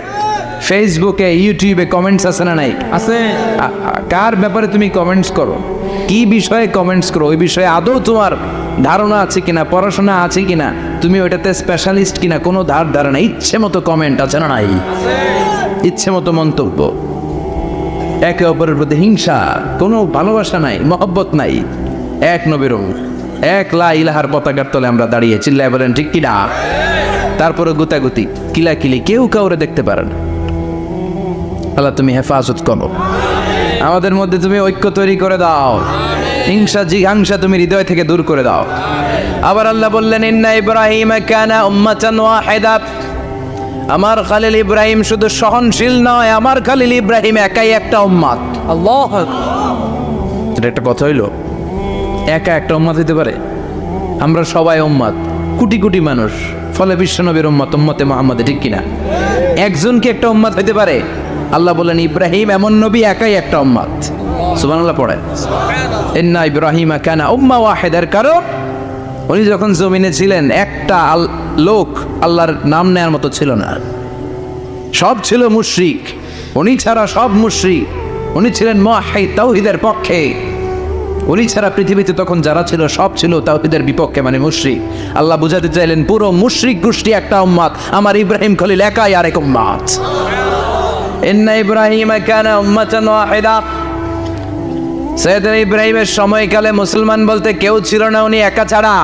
ফেসবুকে, ইউটিউবে কমেন্টস আছে না নাই? আছে। কার ব্যাপারে তুমি কমেন্টস করো, কি বিষয়ে কমেন্টস করো, ওই বিষয়ে আদৌ তোমার ধারণা আছে কিনা, পড়াশোনা আছে কিনা, তুমি ওইটাতে স্পেশালিস্ট কিনা, কোনো ধারণা। ইচ্ছে মতো কমেন্ট আছে না নাই? ইচ্ছে মতো মন্তব্য, একে অপরের প্রতি হিংসা, কোনো ভালোবাসা নাই, মহব্বত নাই। এক নবীর এক লা ইলাহার পতাকার তলে আমরা দাঁড়িয়ে, চিল্লায় বলেন ঠিক কিনা? তারপরে গুতাগুতি, কিলাকিলি, কেউ কাউরে দেখতে পারে না। আল্লাহ তুমি হেফাজত করো, আমাদের মধ্যে তুমি ঐক্য তৈরি করে দাও, হিংসা জিঘাংসা তুমি হৃদয় থেকে দূর করে দাও। আবার আল্লাহ বললেন, ইন্না ইব্রাহিম কানা উম্মাতান ওয়াহিদা। আমার খালিল ইব্রাহিম শুধু সহনশীল নয়, আমার খালিল ইব্রাহিম একাই একটা উম্মাত। আল্লাহু আকবার। এটা একটা কথা হইল, একা একটা উম্মাত হইতে পারে? আমরা সবাই উম্মাত, কোটি কোটি মানুষ, ফলে বিশ্বনবীর উম্মাত, উম্মতে মুহাম্মদে, ঠিক কিনা? একজন কি একটা উম্মাত হইতে পারে? আল্লাহ বলেন, ইব্রাহিম এমন নবী, একাই একটা উম্মাত। সুবহানাল্লাহ পড়ে। ইন্না ইব্রাহিম কানা উম্মাহ ওয়াহিদার, কারণ উনি যখন জমিনে ছিলেন একটা লোক আল্লাহর নাম নেয়ার মতো ছিল না, সব ছিল মুশরিক। উনি ছাড়া সব মুশরিক। উনি ছিলেন মুওয়াহহিদ, তাওহীদের পক্ষে। উনি ছাড়া পৃথিবীতে তখন যারা ছিল সব ছিল তাওহীদের বিপক্ষে, মানে মুশরিক। আল্লাহ বুঝাতে চাইলেন পুরো মুশরিক গোষ্ঠী একটা উম্মাত, আমার ইব্রাহিম খলিল একাই আরেক উম্মাত। ইন্না ইব্রাহিমা কানা উম্মাতান ওয়াহিদা। সাইয়েদনা ইব্রাহিমের সময়কালে মুসলমান বলতে কেউ ছিল না, উনি একা ছাড়া।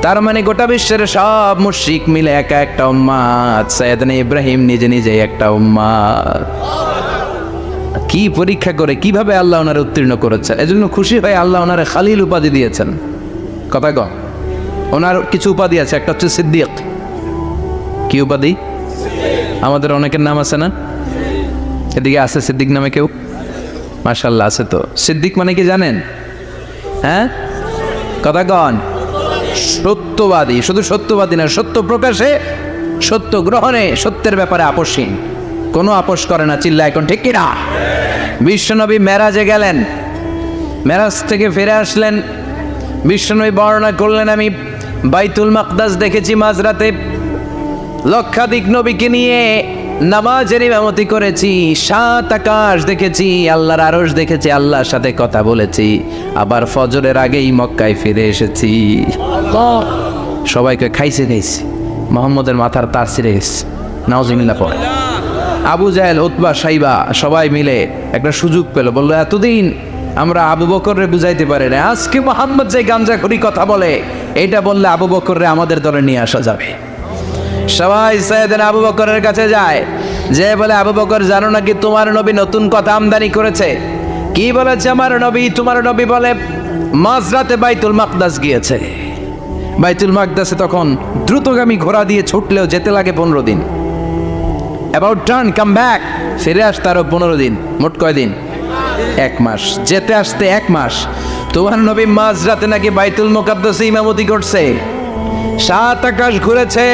তার মানে গোটা বিশ্বের সব মুশরিক মিলে একা একটা উম্মাত, সাইয়েদনা ইব্রাহিম নিজে নিজে একটা উম্মাত। কি পরীক্ষা করে কিভাবে আল্লাহ ওনারে উত্তীর্ণ করেছেন, এজন্য খুশি হয়ে আল্লাহ ওনারে খালিল উপাধি দিয়েছেন। কথা কম, ওনার কিছু উপাধি আছে, একটা হচ্ছে সিদ্দিক। কি উপাধি? আমাদের অনেকের নাম আছে না, এদিকে আছে সিদ্দিক নামে কেউ? মাশাআল্লাহ আছে। তো সিদ্দিক মানে কি জানেন? হ্যাঁ, কথা কন। সত্যবাদী, শুধু সত্যবাদী না, সত্য প্রকাশে, সত্য গ্রহণে, সত্যের ব্যাপারে আপোষহীন, কোনো আপোষ করে না। চিল্লা এখন ঠিক কিনা? বিশ্বনবী মেরাজে গেলেন, মেরাজ থেকে ফিরে আসলেন। বিশ্বনবী বর্ণনা করলেন, আমি বাইতুল মাকদাস দেখেছি মাঝরাতে, লক্ষাধিক নবীকে নিয়ে নামাজের ইমামতি করেছি, 7 আকাশ দেখেছি, আল্লাহর আরশ দেখেছি, আল্লাহর সাথে কথা বলেছি, আবার ফজরের আগেই মক্কায় ফিরে এসেছি। সবাইকে খাইছে মোহাম্মদের মাথার তার ছিঁড়ে গেছে, নাউজুবিল্লাহ পড়ে। আবু জাহেল, উতবা, সাইবা সবাই মিলে একটা সুযোগ পেল, বললো এতদিন আমরা আবু বকররে বুঝাইতে পারি না, আজকে মোহাম্মদ যে গাঞ্জাখুরি কথা বলে, এটা বললে আবু বকররে আমাদের দলে নিয়ে আসা যাবে। সবাই সাইয়েদনা আবু বকরের কাছে যায়, যে বলে আবু বকর জানো নাকি তোমার নবী নতুন কথা আমদানি করেছে? কি বলেছে আমার নবী? তোমার নবী বলে মাঝরাতে বাইতুল মাকদাস গিয়েছে। বাইতুল মাকদাসে তখন দ্রুতগামী ঘোড়া দিয়ে ছুটলেও যেতে লাগে 15 দিন। অ্যাবাউট টার্ন কাম ব্যাক, ফিরে আসতে আরো 15 দিন, মোট কয়দিন? 1 মাস। যেতে আসতে 1 মাস। তোমার নবী মাঝরাতে নাকি বাইতুল মুকাদ্দাসে ইমামতি করছে, 7 আকাশ ঘুরেছে,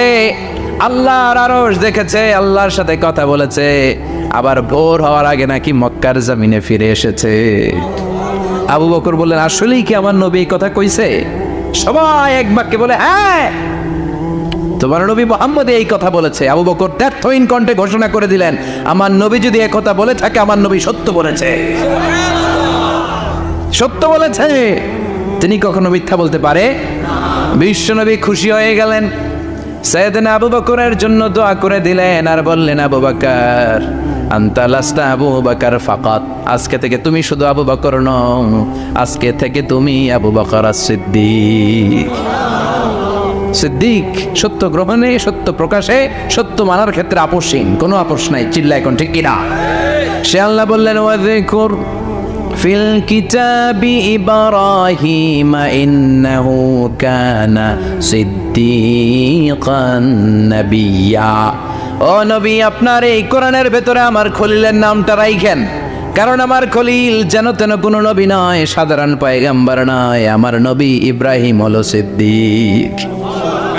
আল্লাহর আরশ দেখেছে, আল্লাহর সাথে কথা বলেছে, আবার ভোর হওয়ার আগে নাকি মক্কার জমিনে ফিরে এসেছে। আবু বকর বললেন আসলেই কি আমার নবী এই কথা কইছে? সবাই এক বাক্যে বলে হ্যাঁ, তোমার নবী মুহাম্মদ এই কথা বলেছে। আবু বকর দ্ব্যর্থহীন কণ্ঠে ঘোষণা করে দিলেন, আমার নবী যদি এই কথা বলে থাকে, আমার নবী সত্য বলেছে, সত্য বলেছে, তিনি কখনো মিথ্যা বলতে পারে? বিশ্বনবী খুশি হয়ে গেলেন, সাইয়েদনা আবু বকরের জন্য দোয়া করে দিলেন, আর বললেন আবু বকর আনতা লাস্তা আবু বকর ফাকাত, আজকে থেকে তুমি শুধু আবু বকর নও, আজকে থেকে তুমি আবু বকর as-সিদ্দিক। সিদ্দিক সত্য গ্রহণে, সত্য প্রকাশে, সত্য মানার ক্ষেত্রে আপোষহীন, কোনো আপোষ নাই। চিল্লা এখন ঠিক কিনা? সে আল্লাহ বললেন ওয়াযকুর ফিল কিতাবি ইব্রাহিম ইন্নাহু কানা সিদ্দিকান নাবিয়্যা। ও নবী, আপনার এই কোরআনের ভেতরে আমার খলিলের নামটা রাখেন, কারণ আমার খলিল যেন তেন কোনো নবী নয়, সাধারণ পয়গম্বর নয়, আমার নবী ইব্রাহিম হলো সিদ্দিক,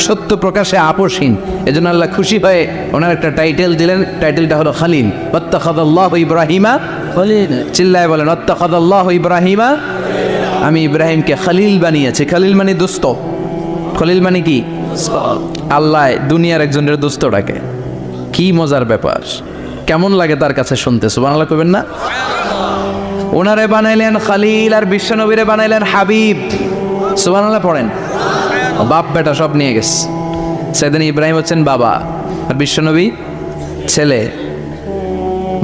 সত্য প্রকাশে আপোষহীন। এজন্য আল্লাহ খুশি হয়ে ওনার একটা টাইটেল দিলেন, টাইটেলটা হলো খালিল। ওয়াত্তাখাযাল্লাহু ইব্রাহিমা খলিল। চিল্লায় বলেন ওয়াত্তাখাযাল্লাহু ইব্রাহিমা, আমি ইব্রাহিমকে খালিল বানিয়েছি। খালিল মানে দোস্ত, খলিল মানে কি? আল্লাহ দুনিয়ার একজনের দোস্ত ডাকে, কি মজার ব্যাপার, কেমন লাগে তার কাছে শুনতে? সুবহানাল্লাহ কইবেন না? ওনারে বানাইলেন খালিল, আর বিশ্বনবীরে বানাইলেন হাবিব। সুবহানাল্লাহ পড়েন। বাপ বেটা সব নিয়ে গেছে। সাইয়েদনা ইব্রাহিম হচ্ছেন বাবা, আর বিশ্বনবী ছেলে।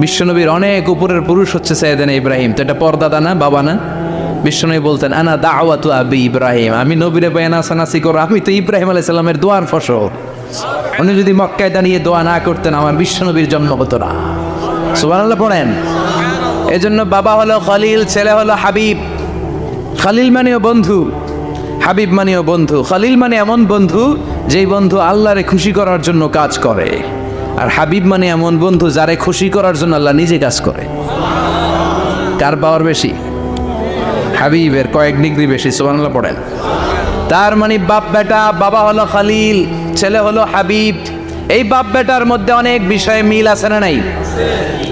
বিশ্বনবীর অনেক উপরের পুরুষ হচ্ছে সাইয়েদনা ইব্রাহিম। তো এটা পরদাদা না, বাবা না? বিশ্বনবী বলতেন আনা দাওয়াতু আবি ইব্রাহিম, আমি নবীরে বয়ান আসানাসি করো, আমি তো ইব্রাহিম আলাইহিস সালামের দোয়ার ফসল। উনি যদি মক্কায় দাঁড়িয়ে দোয়া না করতেন, আমার বিশ্বনবীর জন্ম হতো না। সুবহানাল্লাহ পড়েন। এজন্য বাবা হলো খলিল, ছেলে হলো হাবিব। খলিল মানেও বন্ধু, হাবিব মানেও বন্ধু। খলিল মানে এমন বন্ধু যেই বন্ধু আল্লাহরে খুশি করার জন্য কাজ করে, আর হাবিব মানে এমন বন্ধু যারে খুশি করার জন্য আল্লাহ নিজে কাজ করে। কার পাওয়ার বেশি? হাবিবের কয়েক ডিগ্রি বেশি। সুবহানাল্লাহ পড়েন। তার মানে বাপ বেটা, বাবা হলো খলিল, ছেলে হলো হাবিব। এই বাপ বেটার মধ্যে অনেক বিষয়ে মিল আছে না নাই?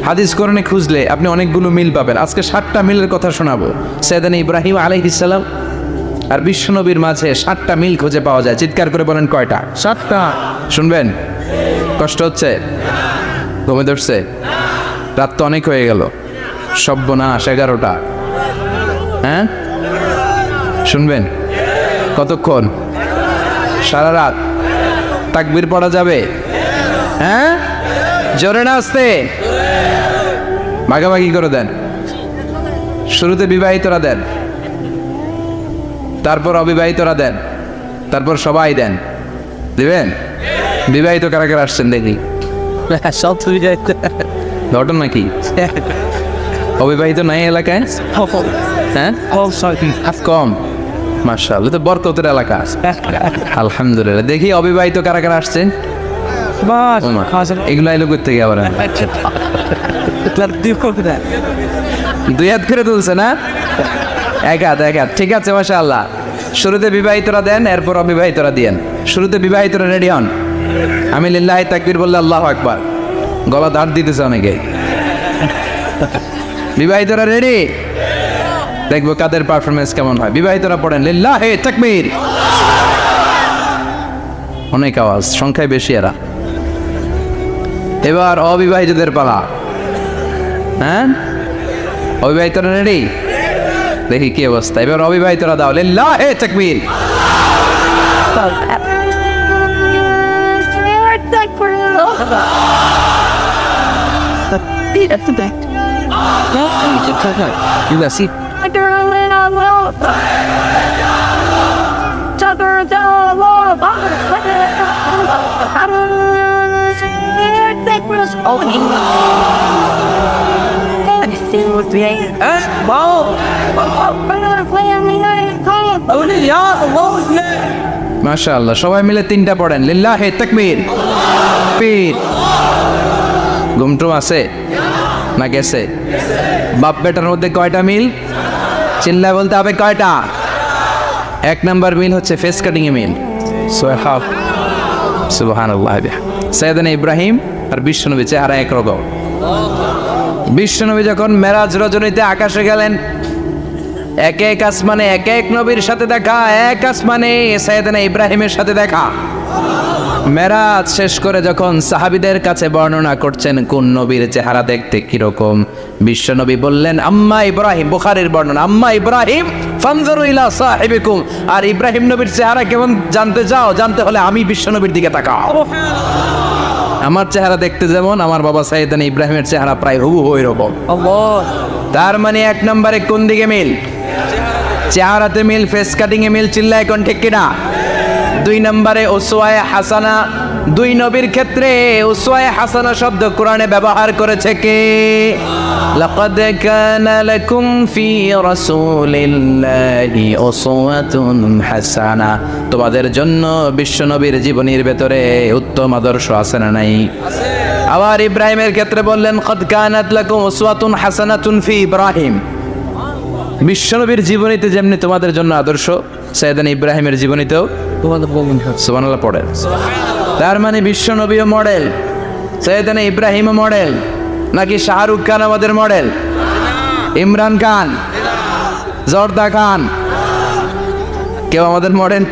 হাদিস কোরআনে খুঁজলে আপনি অনেকগুলো মিল পাবেন। আজকে 7টা মিলের কথা শোনাবো। সাইয়েদনা ইব্রাহিম আলাইহিস সালাম আর বিশ্বনবীর মাঝে 7টা মিল খুঁজে পাওয়া যায়। চিৎকার করে বলেন কয়টা? 7টা। শুনবেন? কষ্ট হচ্ছে? ঘুমে ধরছে? রাত তো অনেক হয়ে গেল, সর্বনাশ 11টা। হ্যাঁ শুনবেন? কতক্ষণ? সারা রাত। তাকবীর পড়া যাবে? হ্যাঁ জোরে না আসতে? ভাগাভাগি করে দেন। শুরুতে বিবাহিতরা দেন, তারপর অবিবাহিতরা দেন, তারপর সবাই দেন। দিবেন? বিবাহিত কারা কারা আসছেন দেখি? সব বিবাহিত। ঘটনা কি? অবিবাহিত নাই এলাকায়? হ্যাঁ কম। মাশাআল্লাহ, তো বরকতের এলাকা। আলহামদুলিল্লাহ। দেখি অবিবাহিত কারা কারা আসছেন? এগুলো আইলো করতে গিয়ে আবার 2 হাত করে তুলছে না? 1 হাত 1 হাত। ঠিক আছে মাশাআল্লাহ। শুরুতে বিবাহিতরা দেন, এরপর অবিবাহিতরা দিয়েন। শুরুতে বিবাহিতরা রেডি হন। আমি লিল্লাহি তাকবীর বললে আল্লাহু আকবার। গলা দাঁড় দিতেছে অনেকে। বিবাহিতরা রেডি? দেখবো কাদের পারফরমেন্স কেমন হয়। বিবাহিতরা পড়েন লিল্লাহি তাকবীর। অনেক আওয়াজ, সংখ্যায় বেশি এরা। এবার অবিবাহিতদের পালা। হ্যাঁ অবিবাহিতরা রেডি? দেখি কি অবস্থা। এবার অবিবাহিতরা দাও লিল্লাহি তাকবীর। মাশাআল্লাহ, সবাই মিলে 3টা পড়েন লিল্লাহি তাকবীর। পীর ঘুমটুম আছে না গেছে? বাপ বেটার মধ্যে কয়টা মিল? চিল্লায় বলতে হবে কয়টা? 1 নাম্বার মিল হচ্ছে ফেস কাটিং এ মিল। সুবহানাল্লাহ। সাইয়েদনা ইব্রাহিম আর বিশ্বনবী চেহারা একরকম। বিশ্বনবী যখন মেরাজ রজনীতে আকাশে গেলেন, এক এক আসমানে এক এক নবীর সাথে দেখা, এক আসমানে সাইয়েদনা ইব্রাহিমের সাথে দেখা। মেরাজ শেষ করে যখন সাহাবীদের কাছে বর্ণনা করছেন কোন নবীর চেহারা দেখতে কিরকম, বিশ্বনবী বললেন আম্মা ইব্রাহিম। বুখারীর বর্ণনা, আম্মা ইব্রাহিম ফানজুরু ইলা সাহিবিকুম। আর ইব্রাহিম নবীর চেহারা কেমন জানতে চাও? জানতে হলে আমি বিশ্বনবীর দিকে তাকাও। আমার চেহারা দেখতে যেমন, আমার বাবা সাইয়েদনা ইব্রাহিমের চেহারা প্রায় হুবহু এরকম। তার মানে 1 নম্বরে কোন দিকে মিল? চেহারাতে মিল, ফেস কাটিং এ মিল। চিল্লায় কোন ঠিক কিনা? 2 নম্বরে উসওয়ায়ে হাসানা। 2 নবীর ক্ষেত্রে উসওয়ায়ে হাসানা শব্দ কোরআনে ব্যবহার করেছে কে? লাকাদ কানা লাকুম ফি রাসূলিল্লাহি উসওয়াতুন হাসানা। তোমাদের জন্য বিশ্বনবীর জীবনীর ভেতরে উত্তম আদর্শ আছে না নাই? আবার ইব্রাহিমের ক্ষেত্রে বললেন কাদ কানাত লাকুম উসওয়াতুন হাসানাতুন ফি ইব্রাহিম। বিশ্বনবীর জীবনীতে যেমনি তোমাদের জন্য আদর্শ, সাইয়েদনা ইব্রাহিমের জীবনীতেও তোমাদের বলুন সুবহানাল্লাহ পড়েন। তার মানে বিশ্বনবীও মডেল, সাইয়েদনা ইব্রাহিমও মডেল। নাকি শাহরুখ খান আমাদের মডেল? ইমরান খান, জর্দা খান, কেউ আমাদের মডেল?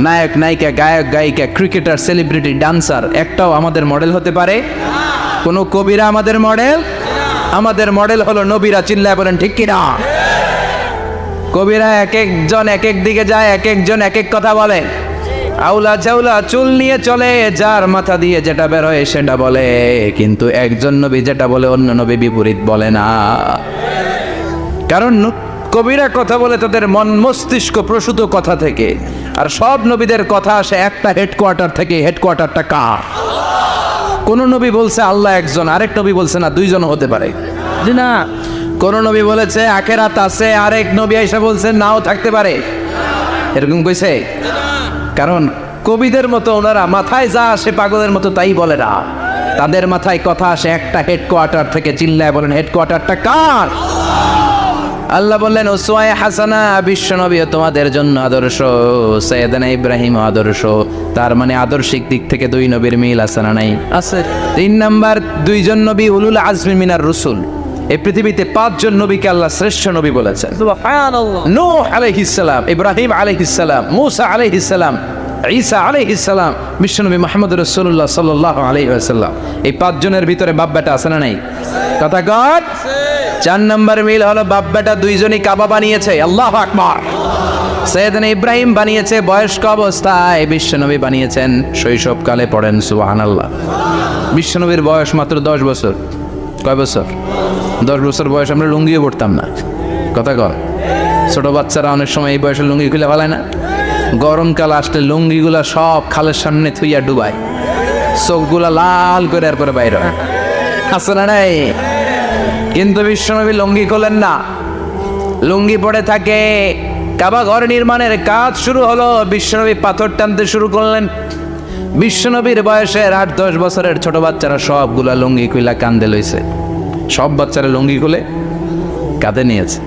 নায়ক নায়িকা, গায়ক গায়িকা, ক্রিকেটার, সেলিব্রিটি, ডান্সার একটাও আমাদের মডেল হতে পারে? কোন কবিরা আমাদের মডেল? আমাদের মডেল হলো নবীরা। চিল্লায় বলেন ঠিক কিনা? কবিরা এক একজন এক এক দিকে যায়, এক একজন এক এক কথা বলে। আউলা চাউলা চুল নিয়ে চলে, যার মাথা দিয়ে যেটা বের হয় সেটা বলে, কিন্তু একজন নবী যেটা বলে অন্য নবী বিপরীত বলে না। কারণ কবিরা কথা বলে তাদের মন মস্তিষ্ক প্রসূত কথা থেকে, আর সব নবীদের কথা আসে একটা হেডকোয়ার্টার থেকে। হেডকোয়ার্টারটা কার? কোন নবী বলছে আল্লাহ একজন, আরেক নবী বলছে না 2 জন হতে পারে। জি না। কোন নবী বলেছে আখিরাত আছে, আরেক নবী এসে বলছে নাও থাকতে পারে। এরকম কইছে? কারণ কবিদের মতো ওনারা মাথায় যা আসে পাগলের মতো তাই বলে না। তাদের মাথায় কথা আসে একটা হেডকোয়ার্টার থেকে। চিল্লায় বলেন হেডকোয়ার্টারটা কার? আল্লাহ বললেন উসওয়ায়ে হাসানা। বিশ্বনবী তোমাদের জন্য আদর্শ, সাইয়েদনা ইব্রাহিম আদর্শ। তার মানে আদর্শিক দিক থেকে 2 নবীর মিল আছে না নাই? আছে। 3 নাম্বার, 2 জন নবী উলুল আজমি মিনার রসুল। এই পৃথিবীতে 5 জন নবীকে আল্লাহ শ্রেষ্ঠ নবী বলেছেন। সুবহানাল্লাহ। নূহ আলাইহিস সালাম, ইব্রাহিম আলাইহিস সালাম, মূসা আলাইহিস সালাম, ঈসা আলাইহিস সালাম, বিশ্বনবী মুহাম্মদ রাসূলুল্লাহ সাল্লাল্লাহু আলাইহি ওয়াসাল্লাম। এই 5 জনের ভিতরে বাপ বেটা আছে না নাই? কথা কর। 4 নম্বর মিল হলো বাপ বেটা দুইজনই কাবা বানিয়েছে। আল্লাহু আকবার। সৈয়দনা ইব্রাহিম বানিয়েছে বয়স্ক অবস্থায়, বিশ্বনবী বানিয়েছেন শৈশবকালে। পড়েন সুবহানাল্লাহ। বিশ্বনবীর বয়স মাত্র 10 বছর। কয় বছর? 10 বছর বয়স আমরা লুঙ্গিও পড়তাম না। কথা কর। ছোট বাচ্চারা অনেক সময় এই বয়সে লুঙ্গি খুলে ফেলায় না? গরমকাল আসলে লুঙ্গিগুলা সব খালের সামনে থুইয়া ডুবায়, চোখগুলা লাল করে এরপরে বাইরে হয়। আছে না নাই? কিন্তু বিশ্বনবী লুঙ্গি খোলেন না, লুঙ্গি পড়ে থাকে। কাবা ঘর নির্মাণের কাজ শুরু হলো, বিশ্বনবী পাথর টানতে শুরু করলেন। বিশ্বনবীর বয়সের 8-10 বছরের ছোট বাচ্চারা সবগুলা লুঙ্গি খুইলা কান্দে লইছে। সব বাচ্চারা লুঙ্গি খুলে কাঁধে নিয়েছে,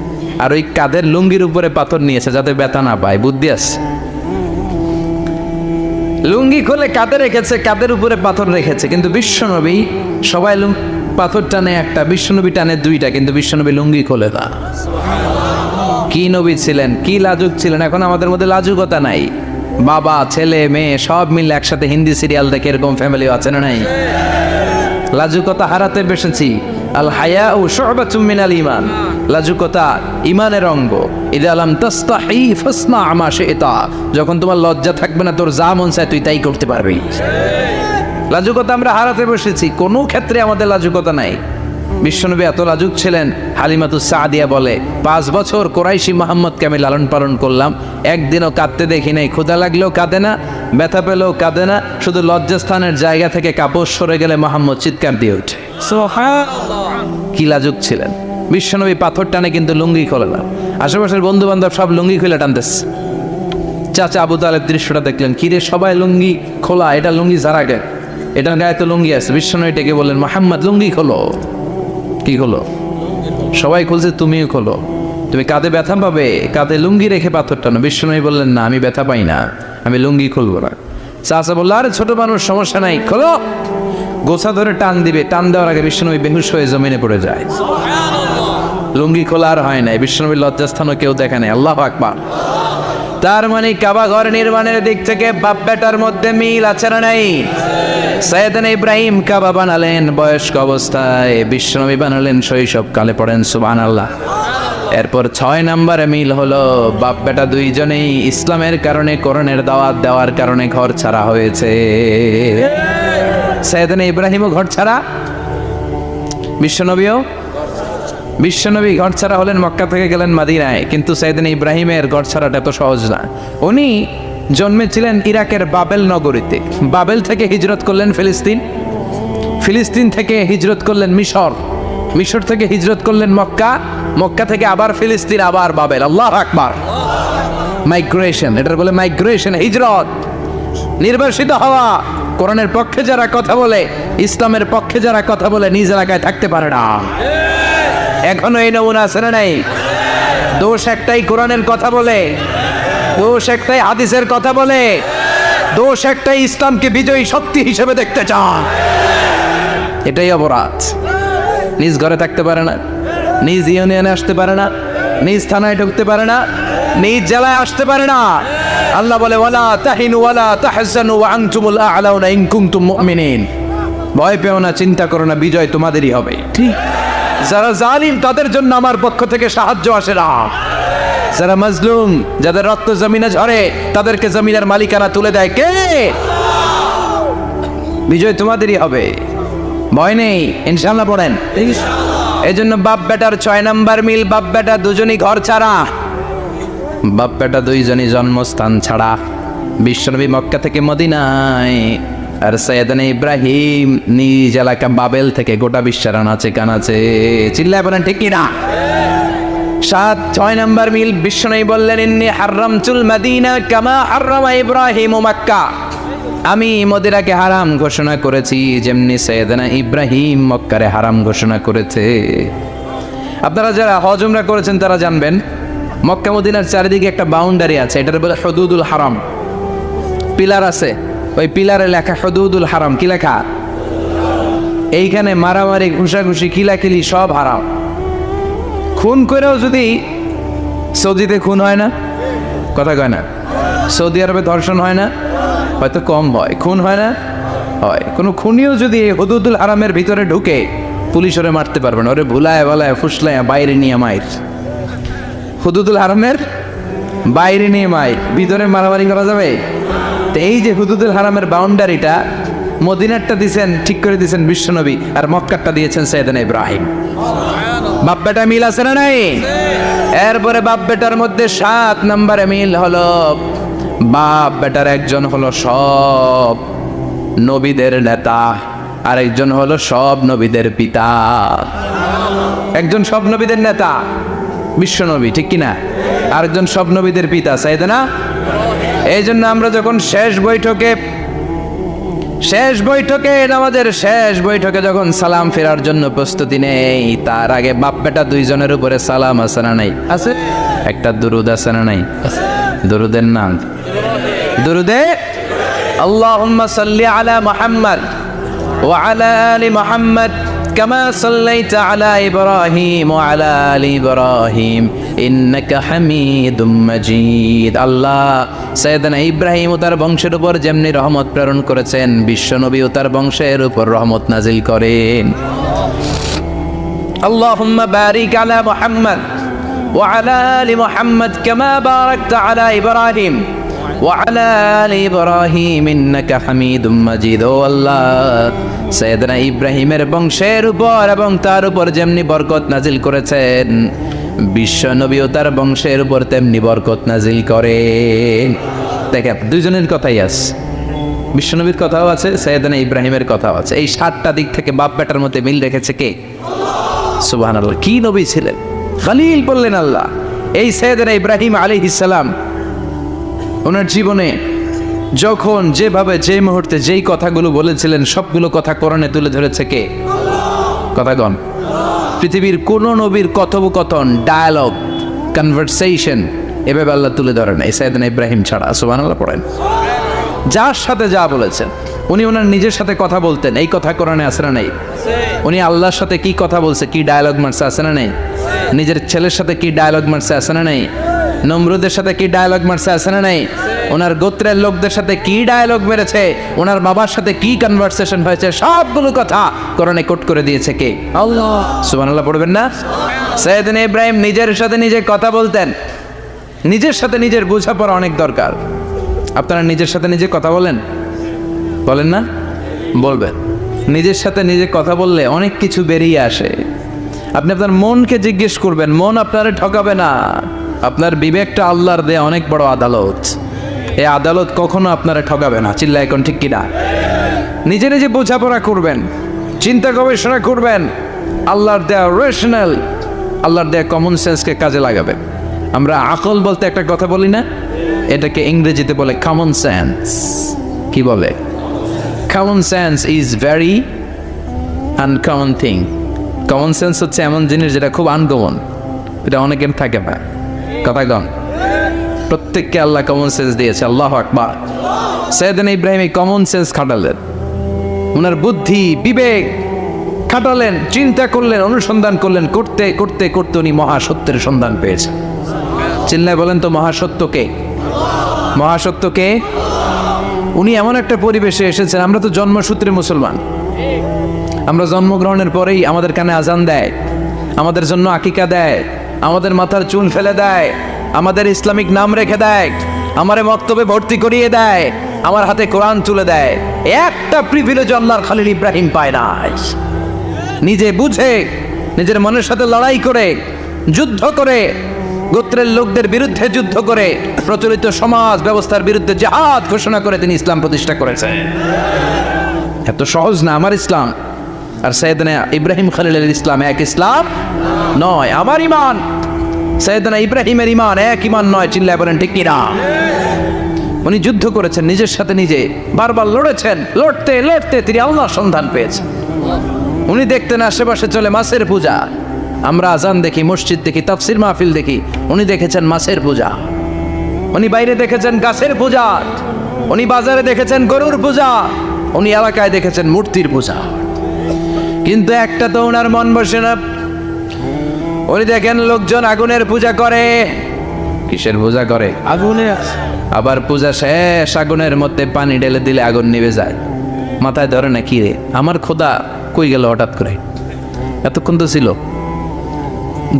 আর ওই কাঁধের লুঙ্গির উপরে পাথর নিয়েছে যাতে ব্যথা না পায়। বুদ্ধি আছে। লুঙ্গি খুলে কাঁধে রেখেছে, কাঁধের উপরে পাথর রেখেছে। কিন্তু বিশ্বনবী, সবাই পাথর টানে একটা, বিশ্বনবী টানে 2টা, কিন্তু বিশ্বনবী লুঙ্গি খোলে না। কি নবী ছিলেন, কি লাজুক ছিলেন! এখন আমাদের মধ্যে লাজুকতা নাই। বাবা ছেলে মেয়ে সব মিলে একসাথে হিন্দি সিরিয়াল দেখে, এরকম ফ্যামিলি আছে না নাই? লাজুকতা হারাতে বসেছি। আল হায়াউ শু'বাতুম মিনাল ঈমান। লাজুকতা ঈমানের অঙ্গ। ইযা লাম তাস্তাহি ফাসনা মা শি'তা। যখন তোমার লজ্জা থাকবে না, তোর যা মন চায় তুই তাই করতে পারবি। লাজুকতা আমরা হারাতে বসেছি, কোনো ক্ষেত্রে আমাদের লাজুকতা নাই। বিশ্বনবী এত লাজুক ছিলেন, হালিমাতুস সাদিয়া বলে 5 বছর কোরাইশি মুহাম্মদকে আমি লালন পালন করলাম, একদিনও কাঁদতে দেখি নাই। ক্ষুধা লাগলেও কাঁদে না, ব্যথা পেলেও কাঁদে না, শুধু লজ্জাস্থানের জায়গা থেকে কাপড় সরে গেলে মুহাম্মদ চিৎকার দিয়ে ওঠে। সুবহানাল্লাহ। কি লাজুক ছিলেন বিশ্বনবী! পাথর টানে কিন্তু লুঙ্গি খোলে না। আশেপাশের বন্ধু বান্ধব সব লুঙ্গি খুলে টানতেছে। চাচা আবু তালেব দৃশ্যটা দেখলেন, কিরে সবাই লুঙ্গি খোলা, এটা লুঙ্গি যারা গায়ে, এটার গায়ে তো লুঙ্গি আছে। বিশ্বনবী ডেকে বললেন, মুহাম্মদ লুঙ্গি খোলো। কি খোলো? সবাই খুলছে, তুমিও খোলো। তুমি কাঁধে ব্যথা পাবে, কাঁধে লুঙ্গি রেখে পাথর টানো। বিশ্বনবী বললেন, না, আমি ব্যথা পাই না, আমি লুঙ্গি খুলবো না। চাচা বললো, আরে ছোট মানুষ, সমস্যা নাই, খোলো। গোছা ধরে টান দিবে, টান দেওয়ার আগে বিশ্বনবী বেহুশ হয়ে জমিনে পড়ে যায়। লুঙ্গি খোলা আর হয় নাই। বিশ্বনবীর লজ্জাস্থানও কেউ দেখে নাই। আল্লাহু আকবার। তার মানে কাবা ঘর নির্মাণের দিক থেকে বাপ বেটার মধ্যে মিল আছে না নাই? সৈয়দনা ইব্রাহিম কাবা বানালেন বয়স্ক অবস্থায়, বিশ্বনবী বানালেন শৈশবকালে। পড়েন সুবহানাল্লাহ। এরপর 6 নম্বরে মিল হলো, বাপ বেটা দুইজনেই ইসলামের কারণে, কোরআনের দাওয়াত দেওয়ার কারণে ঘর ছাড়া হয়েছে। সৈয়দনা ইব্রাহিমও ঘর ছাড়া, বিশ্বনবী ঘর ছাড়া হলেন, মক্কা থেকে গেলেন মদিনায়। কিন্তু সৈয়দনা ইব্রাহিমের ঘর ছাড়াটা এত সহজ না। উনি জন্মেছিলেন ইরাকের বাবেল নগরীতে। বাবেল থেকে হিজরত করলেন ফিলিস্তিন, ফিলিস্তিন থেকে হিজরত করলেন মিশর, মিশর থেকে হিজরত করলেন মক্কা, মক্কা থেকে আবার ফিলিস্তিন, আবার বাবেল। আল্লাহু আকবার। মাইগ্রেশন, এটার বলে মাইগ্রেশন, হিজরত, নির্বাসিত হওয়া। কোরআনের পক্ষে যারা কথা বলে, ইসলামের পক্ষে যারা কথা বলে, নিজ এলাকায় থাকতে পারে না। এখনো এই নমুনা আছে না নাই? দোষ একটাই, কোরআনের কথা বলে। দোষ একটাই, হাদিসের কথা বলে। দোষ একটাই, ইসলামকে বিজয়ী শক্তি হিসেবে দেখতে চান। এটাই অপরাধ। নিজ ঘরে থাকতে পারে না, নিজ ইউনিয়নে আসতে পারে না, নিজ থানায় ঢুকতে পারে না, নিজ জেলায় আসতে পারে না। আল্লাহ বলে, ওয়ালা তাহিনু ওয়ালা তাহজানু ওয়া আনতুমুল আ'লাউনা ইন কুনতুম মুমিনিন। ভয় পেও না, চিন্তা করো না, বিজয় তোমাদেরই হবে। ঠিক। যারা জালিম তাদের জন্য আমার পক্ষ থেকে সাহায্য আসে না। যারা মাজলুম, যাদের রক্ত জমিনে ঝরে, তাদেরকে জমিনের মালিকানা তুলে দেয় কে? বিজয় তোমাদেরই হবে, ভয় নেই, ইনশাআল্লাহ। পড়েন। এই জন্য বাপ বেটার 6 নম্বর মিল, বাপ বেটা দুজনই ঘর ছাড়া, বাপ বেটা দুইজনই জন্মস্থান ছাড়া। বিশ্বনবী মক্কা থেকে মদিনায়, আর সৈয়দনা ইব্রাহিম নিজ এলাকা বাবেল থেকে গোটা বিশ্বের আনাচে কানাচে। চিল্লায় বলেন ঠিক কিনা? 6 নম্বর মিল, বিশ্বনবী বললেন, ইন্নী হারামতুল মদিনা কামা হারামা ইব্রাহিম মক্কা। আমি মদিনাকে হারাম ঘোষণা করেছি যেমনি সৈয়দনা ইব্রাহিম মক্কারে হারাম ঘোষণা করেছে। আপনারা যারা হজ উমরা করেছেন তারা জানবেন, মক্কা মদিনার চারিদিকে একটা বাউন্ডারি আছে, এটার বলে হুদুদুল হারাম। পিলার আছে, ওই পিলারে লেখা হুদুদুল হারাম। কি লেখা? এইখানে মারামারি, ঘুষাঘুষি, কিলাকিলি সব হারাম। খুন করেও যদি সৌদিতে খুন হয় না, কথা কয় না, সৌদি আরবে ধর্ষণ হয় না, হয়তো কম হয়, খুন হয় না, হয়। কোনো খুনিও যদি হুদুদুল হারামের ভিতরে ঢুকে, পুলিশ ওরে মারতে পারবে না, ওরে ভুলায় বলায় ফুসলায় বাইরে নিয়ে মাইর। হুদুদুল হারামের বাইরে নিয়ে মাইর, ভিতরে মারামারি করা যাবে? তো এই যে হুদুদুল হারামের বাউন্ডারিটা, মদিনারটা দিয়েছেন, ঠিক করে দিয়েছেন বিশ্বনবী, আর মক্কারটা দিয়েছেন সাইয়েদনা ইব্রাহিম। বাপ বেটা মিল আছে না নাই? এরপরে বাপ বেটার মধ্যে 7 নম্বরে মিল হলো, বাপ বেটার একজন হলো সব নবীদের নেতা, আর একজন হলো সব নবীদের পিতা। একজন সব নবীদের নেতা বিশ্বনবী, ঠিক কিনা? আরেকজন সব নবীদের পিতা সাইয়েদনা। এই জন্য আমরা যখন শেষ বৈঠকে নামাজের শেষ বৈঠকে যখন সালাম ফেরার জন্য প্রস্তুতি নেই, তার আগে বাপ বেটা দুইজনের উপরে সালাম আছে না নাই? আছে। একটা দুরুদ আছে না নাই? দুরুদের নাম দুরুদে আল্লাহুম্মা সাল্লি আলা মুহাম্মদ ওয়া আলা আলি মুহাম্মদ কামা সাল্লাইতা আলা ইব্রাহিম ওয়া আলা আলি ইব্রাহিম ইন্নাকা হামিদুম মাজিদ। আল্লাহ সাইয়েদনা ইব্রাহিম ও তার বংশের উপর যেমনি রহমত প্রেরণ করেছেন, বিশ্বনবী ও তার বংশের উপর রহমত নাজিল করেন। আল্লাহুম্মা বারিক আলা মুহাম্মদ ওয়া আলা আলি মুহাম্মদ কামা বারাকতা আলা ইব্রাহিম ওয়া আলা আলি ইব্রাহিম ইন্নাকা হামিদুম মাজিদ। ও আল্লাহ, সাইয়েদনা ইব্রাহিমের বংশের উপর এবং তার উপর যেমনি বরকত নাজিল করেছেন, বিশ্ব নবী ও তার বংশের উপর তেমনি বরকত নাজিল করেন। দেখেন, দুইজনের কথাই আছে, বিশ্বনবীর কথাও আছে, সাইয়েদনা ইব্রাহিমের কথাও আছে। এই 7টা দিক থেকে বাপ বেটার মধ্যে মিল রেখেছে কে? সুবহানাল্লাহ। কি নবী ছিলেন? খলিল বললেন আল্লাহ। এই সাইয়েদনা ইব্রাহিম আলাইহিস সালাম ওনার জীবনে যখন যেভাবে যে মুহূর্তে যেই কথাগুলো বলেছিলেন, সবগুলো কথা কোরআনে তুলে ধরেছে কে? কথাগণ। পৃথিবীর কোন নবীর কথোপকথন, ডায়ালগ, কনভারসেশন এভাবে আল্লাহ তুলে ধরেন এই সাইয়েদনা ইব্রাহিম ছাড়া। সুবহানাল্লাহ পড়েন। যার সাথে যা বলেছেন, উনি ওনার নিজের সাথে কথা বলতেন, এই কথা কোরআনে আছে না নেই? উনি আল্লাহর সাথে কি কথা বলছে, কি ডায়ালগ মারছে, আছে না নেই? নিজের ছেলের সাথে কি ডায়ালগ মারছে, আছে না নেই? নমরুদের সাথে কি ডায়ালগ মারছে, আছে না নেই? ওনার গোত্রের লোকদের সাথে কি ডায়ালগ মেরেছে, ওনার বাবার সাথে কি কনভারসেশন হয়েছে, সবগুলো কথা কোরআনে কোট করে দিয়েছে কে? আল্লাহ। সুবহানাল্লাহ পড়বেন না? সাইয়েদনা ইব্রাহিম নিজের সাথে নিজে কথা বলতেন। নিজের সাথে নিজের বোঝাপড়া অনেক দরকার। আপনারা নিজের সাথে নিজে কথা বলেন? বলেন না? বলবেন। নিজের সাথে নিজে কথা বললে অনেক কিছু বেরিয়ে আসে। আপনি আপনার মনকে জিজ্ঞেস করবেন, মন আপনারে ঠকাবে না। আপনার বিবেকটা আল্লাহর দেয়া অনেক বড় আদালত, এই আদালত কখনো আপনারা ঠকাবে না। চিল্লা এখন ঠিক কিনা? নিজে নিজে বোঝাপড়া করবেন, চিন্তা গবেষণা করবেন, আল্লাহর দেয়া রেশনাল, আল্লাহর দেয়া কমন সেন্সকে কাজে লাগাবেন। আমরা আকল বলতে একটা কথা বলি না, এটাকে ইংরেজিতে বলে কমন সেন্স। কি বলে? Common sense is very uncommon thing. Common sense হচ্ছে এমন জিনিস যেটা খুব আনকমন, এটা অনেকের থাকে না। কথাগণ, প্রত্যেককে আল্লাহ কমন সেন্স দিয়েছে। আল্লাহু আকবার। সাইয়েদনা ইব্রাহিম এই কমন সেন্স খাটালেন, ওনার বুদ্ধি বিবেক খাটালেন, চিন্তা করলেন, অনুসন্ধান করলেন, করতে করতে করতে উনি মহাসত্যের সন্ধান পেয়েছেন। চিল্লায় বলেন তো, মহাসত্যকে? মহাসত্যকে? উনি এমন একটা পরিবেশে এসেছেন, আমরা তো জন্মসূত্রে মুসলমান। আমরা জন্মগ্রহণের পরেই আমাদের কানে আজান দেয়, আমাদের জন্য আকিকা দেয়, আমাদের মাথার চুল ফেলে দেয়, আমাদের ইসলামিক নাম রেখে দেয়, আমারে মক্তবে ভর্তি করিয়ে দেয়, আমার হাতে কোরআন তুলে দেয়। একটা প্রিভিলেজ আল্লাহর খলিল ইব্রাহিম পায় না। নিজে বুঝে, নিজের মনের সাথে লড়াই করে, যুদ্ধ করে, গোত্রের লোকদের বিরুদ্ধে যুদ্ধ করে, প্রচলিত সমাজ ব্যবস্থার বিরুদ্ধে জিহাদ ঘোষণা করে তিনি ইসলাম প্রতিষ্ঠা করেছেন। এত সহজ না আমার ইসলাম আর সাইয়েদনা ইব্রাহিম খলিলের ইসলাম এক ইসলাম নয়। আমার ঈমান সাইয়েদনা ইব্রাহিমের ঈমান এক ঈমান নয়। চিল্লায় বলেন ঠিক কিনা? উনি যুদ্ধ করেছেন নিজের সাথে নিজে, বারবার লড়েছেন, লড়তে লড়তে তিনি আল্লাহর সন্ধান পেয়েছেন। উনি দেখতেন আশেপাশে চলে মাছের পূজা, আমরা আজান দেখি, মসজিদ দেখি, তাফসির মাহফিল দেখি, উনি দেখেছেন মাছের পূজা। উনি বাইরে দেখেছেন গাছের পূজা, উনি বাজারে দেখেছেন গরুর পূজা, উনি এলাকায় দেখেছেন মূর্তির পূজা। কিন্তু একটা তো ওনার মন বসে না। উনি দেখেন লোকজন আগুনের পূজা করে। কিসের পূজা করে? আগুনে আবার পূজা শেষ, আগুনের মধ্যে পানি ঢেলে দিলে আগুন নিভে যায়। মাথায় ধরে না, কি রে আমার খোদা কই গেল হঠাৎ করে, এতক্ষণ তো ছিল।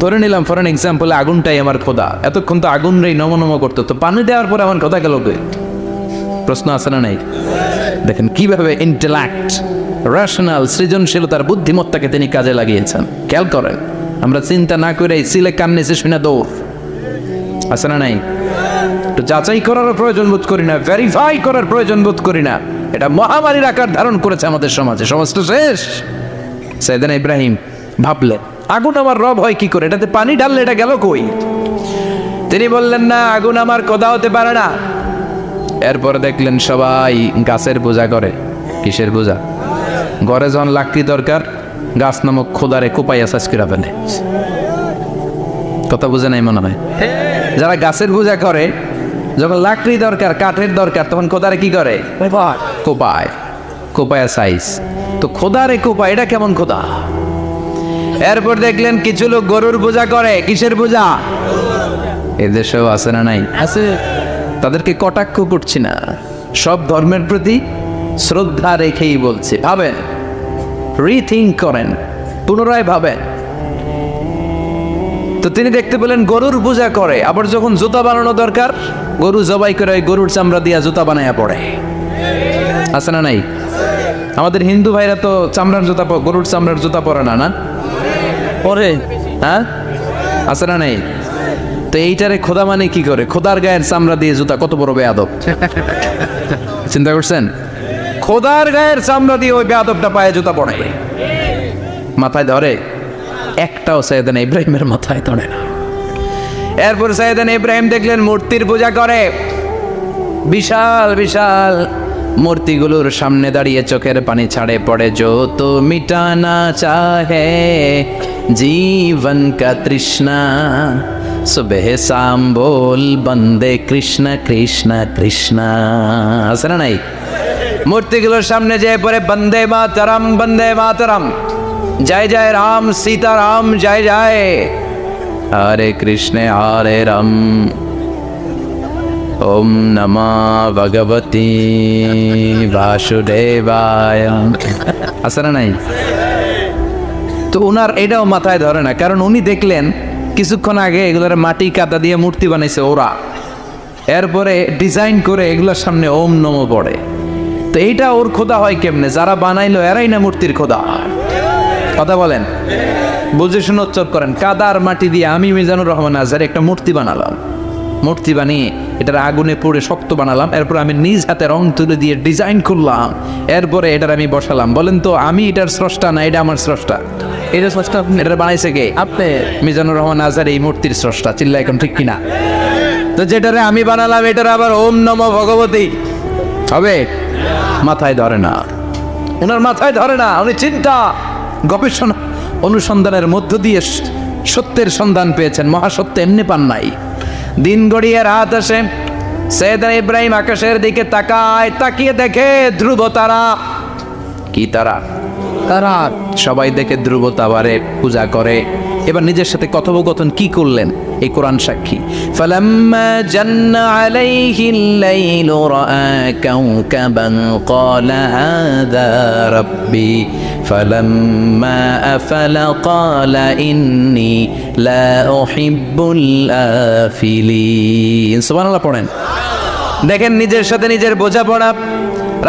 ধরে নিলাম ফর এন এক্সাম্পল আগুনটাই আমার খোদা, এতক্ষণ তো আগুন রে নম নম করতো, তো পানি দেওয়ার পরে আমার খোদা গেল কই? প্রশ্ন আছে না নাই? দেখেন কিভাবে ইন্টেলেক্ট, রেশনাল, সৃজনশীলতার বুদ্ধিমত্তাকে তিনি কাজে লাগিয়েছেন। খেয়াল করেন, আমরা চিন্তা না করে সিলে কান্নেছে শুনে দৌড়, আছে না নাই? তো যাচাই করার প্রয়োজন বোধ করি না, ভেরিফাই করার প্রয়োজন বোধ করি না। এটা মহামারীর আকার ধারণ করেছে আমাদের সমাজে, সমাজটা শেষ। সাইয়েদনা ইব্রাহিম ভাবলেন আগুন আমার রব হয় কি করে, এটাতে পানি ঢাললে এটা গেল কই? তিনি বললেন না, আগুন আমার খোদা হতে পারে না। এরপর দেখলেন সবাই গাছের পূজা করে। কিসের পূজা? ঘরে যখন লাকড়ি দরকার, গাছ নামক খোদারে কোপাইয়া সাজ করে ফেলে। কথা বুঝে নাই মনে হয়? যারা গাছের পূজা করে, যখন লাকড়ি দরকার, কাঠের দরকার, তখন খোদারে কি করে? কোপায়, কোপায়া সাইজ। তো খোদারে কোপায়, এটা কেমন খোদা? এরপর দেখলেন কিছু লোক গরুর পূজা করে। কিসের পূজা? এদেশেও আছে না নাই? আছে। তাদেরকে কটাক্ষ করছি না, সব ধর্মের প্রতি শ্রদ্ধা রেখেই বলছি। ভাবেন, রিথিঙ্ক করেন, পুনরায় ভাবেন। তো তিনি দেখতে পেলেন গরুর পূজা করে, আবার যখন জুতা বানানো দরকার, গরু জবাই করে ওই গরুর চামড়া দিয়া জুতা বানায়া পড়ে। আছে না নাই? আমাদের হিন্দু ভাইরা তো চামড়ার জুতা, গরুর চামড়ার জুতা পরে না, না পরে হ্যাঁ? আছে না নাই? তো এইটারে খোদা মানে কি করে? খোদার গায়ের চামড়া দিয়ে জুতা, কত বড় বেয়াদব! চিন্তা করছেন? খোদার গায়ের চামড়া দিয়ে ওই বেয়াদবটা পায়ে জুতা পড়ে। মাথায় ধরে? একটাও সাইয়েদনা ইব্রাহিমের মাথায় ধরে না। এরপর সাইয়েদনা ইব্রাহিম দেখলেন মূর্তির পূজা করে। বিশাল বিশাল মূর্তিগুলোর সামনে দাঁড়িয়ে চোখের পানি ছাড়ে পড়ে। যো তো মিটানা চাহে জীবন কা তৃষ্ণা, সুবহ শাম বল বন্দে কৃষ্ণ কৃষ্ণ কৃষ্ণ। আছে না নাই? মূর্তিগুলোর সামনে যেয়ে পড়ে বন্দে মাতরম, বন্দে মাতরম, জয় জয় রাম সীতারাম, জয় জয় হরে কৃষ্ণ হরে রাম, ওম নমঃ ভগবতী বাসুদেবায়। আছে না নাই? তো ওনার এটাও মাথায় ধরে না, কারণ উনি দেখলেন কিছুক্ষণ আগে এগুলোর মাটি কাদা দিয়ে মূর্তি বানাইছে ওরা, এরপরে ডিজাইন করে এগুলোর সামনে ওম নমঃ পড়ে। তো এইটা ওর খোদা হয় কেমনে? যারা বানাইলো এরাই না মূর্তির খোদা। কথা বলেন, বুঝে শুনে উচ্চার করেন। কাদার মাটি দিয়ে আমি মিজানুর রহমান আজহার একটা মূর্তি বানালাম, মূর্তি বানিয়ে এটার আগুনে পুড়ে শক্ত বানালাম, এরপর আমি নিজ হাতে রং তুলে দিয়ে ডিজাইন করলাম, এরপরে এটার আমি বসালাম। বলেন তো আমি এটার স্রষ্টা না এটা আমার স্রষ্টা? এটা স্রষ্টা আপনি। এটা বানাইছে কে? আপনি। মিজানুর রহমান আজহার এই মূর্তির স্রষ্টা। চিল্লা এখন ঠিক কিনা? তো যেটারে আমি বানালাম এটার আবার ওম নমঃ ভগবতী হবে? মাথায় ধরে না, ওনার মাথায় ধরে না। উনি চিন্তা, গবেষণা, অনুসন্ধানের মধ্য দিয়ে সত্যের সন্ধান পেয়েছেন। মহাসত্য এমনি পান নাই। দিন গড়িয়ে রাত আসে, সাইয়েদনা ইব্রাহিম আকাশের দিকে তাকায়, তাকিয়ে দেখে ধ্রুব তারা। কি তারা? তারা। সবাই দেখে ধ্রুব তারারে পূজা করে। এবার নিজের সাথে কথোপকথন কি করলেন এই কোরআন সাক্ষী। ফালাম্মা জান্না আলাইহিল লাইলু রাআ কাওকাবান ক্বালা হাযা রাব্বি ফালাম্মা আফালা ক্বালা ইন্নী লা উহিব্বুল আফিলিন। সুবহানাল্লাহ পড়েন। দেখেন নিজের সাথে নিজের বোঝাপড়া।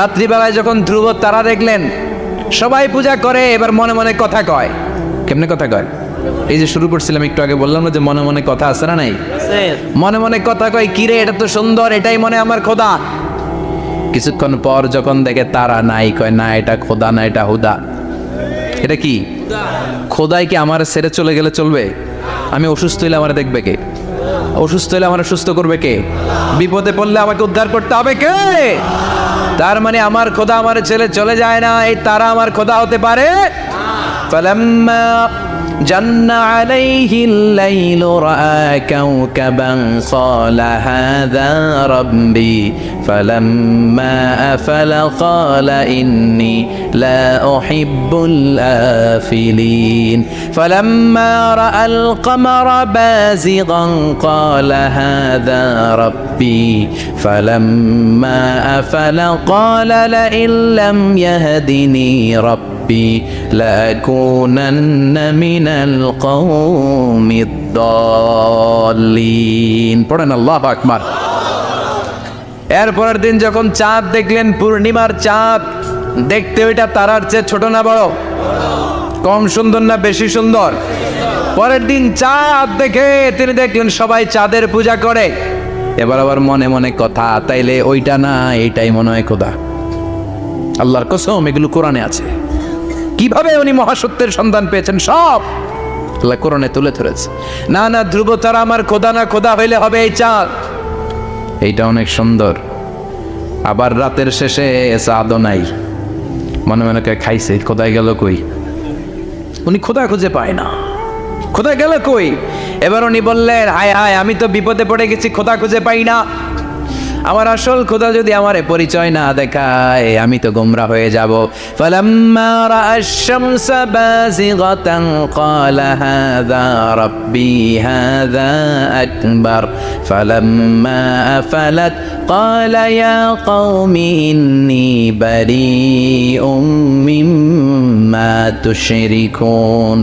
রাত্রিবেলায় যখন ধ্রুব তারা দেখলেন সবাই পূজা করে, এবার মনে মনে কথা কয়। কেমনে কথা কয়? এই যে শুরু করছিলাম একটু আগে, বললাম না যে মনে মনে কথা আছে না নাই? মনে মনে কথা কয়, কিরে এটা তো সুন্দর, এটাই মনে আমার খোদা। কিছুক্ষণ পর যখন দেখে তারা নাই, কয় না এটা খোদা না, এটা হুদা। এটা কি? খোদাই কি আমার ছেড়ে চলে গেলে চলবে? আমি অসুস্থ হইলে আমার দেখবে কে? অসুস্থ হইলে আমার সুস্থ করবে কে? বিপদে পড়লে আমাকে উদ্ধার করতে হবে কে? তার মানে আমার খোদা আমার ছেলে চলে যায় না, এই তারা আমার খোদা হতে পারে? ফালাম্মা جن عليه الليل رأى كوكبا قال هذا ربي فلما أفل قال إني لا أحب الآفلين فلما رأى القمر بازغا قال هذا ربي فلما أفل قال لئن لم يهدني ربي لأكونن من القوم الضالين পড়েন আল্লাহু আকবার। এরপরের দিন যখন চাঁদ দেখলেন, পূর্ণিমার চাঁদ, দেখতে ওইটা তারার চেয়ে ছোট না বড়? কম সুন্দর না বেশি সুন্দর? পরের দিন চাঁদ দেখে তিনি দেখলেন সবাই চাঁদের পূজা করে। এবার আবার মনে মনে কথা, তাইলে ওইটা না এইটাই মনে হয় খোদা। আল্লাহর কসম এগুলো কোরআনে আছে। কিভাবে উনি মহাসত্যের সন্ধান পেয়েছেন সব আল্লাহ কোরআনে তুলে ধরেছে। না না, ধ্রুব তারা আমার খোদা না, খোদা হইলে হবে এই চাঁদ। এইটা অনেক সুন্দর। আবার রাতের শেষে চাঁদও নাই, মনে মনে খাইছে খোদায় গেল কই, উনি খোদা খুঁজে পায় না, খোদা গেল কই। এবার উনি বললেন হায় হায়, আমি তো বিপদে পড়ে গেছি, খোদা খুঁজে পাই না। আমার আসল খোদা যদি আমারে পরিচয় না দেখায় আমি তো গোমরা হয়ে যাব। ফালাম্মা রাআশ শামসা বাযিগাতান ক্বালা হাযা রাব্বি হাযা আকবার ফালাম্মা আফালাত ক্বালা ইয়া কওমি ইন্নী বারীউম মিম্মা তুশরিকুন।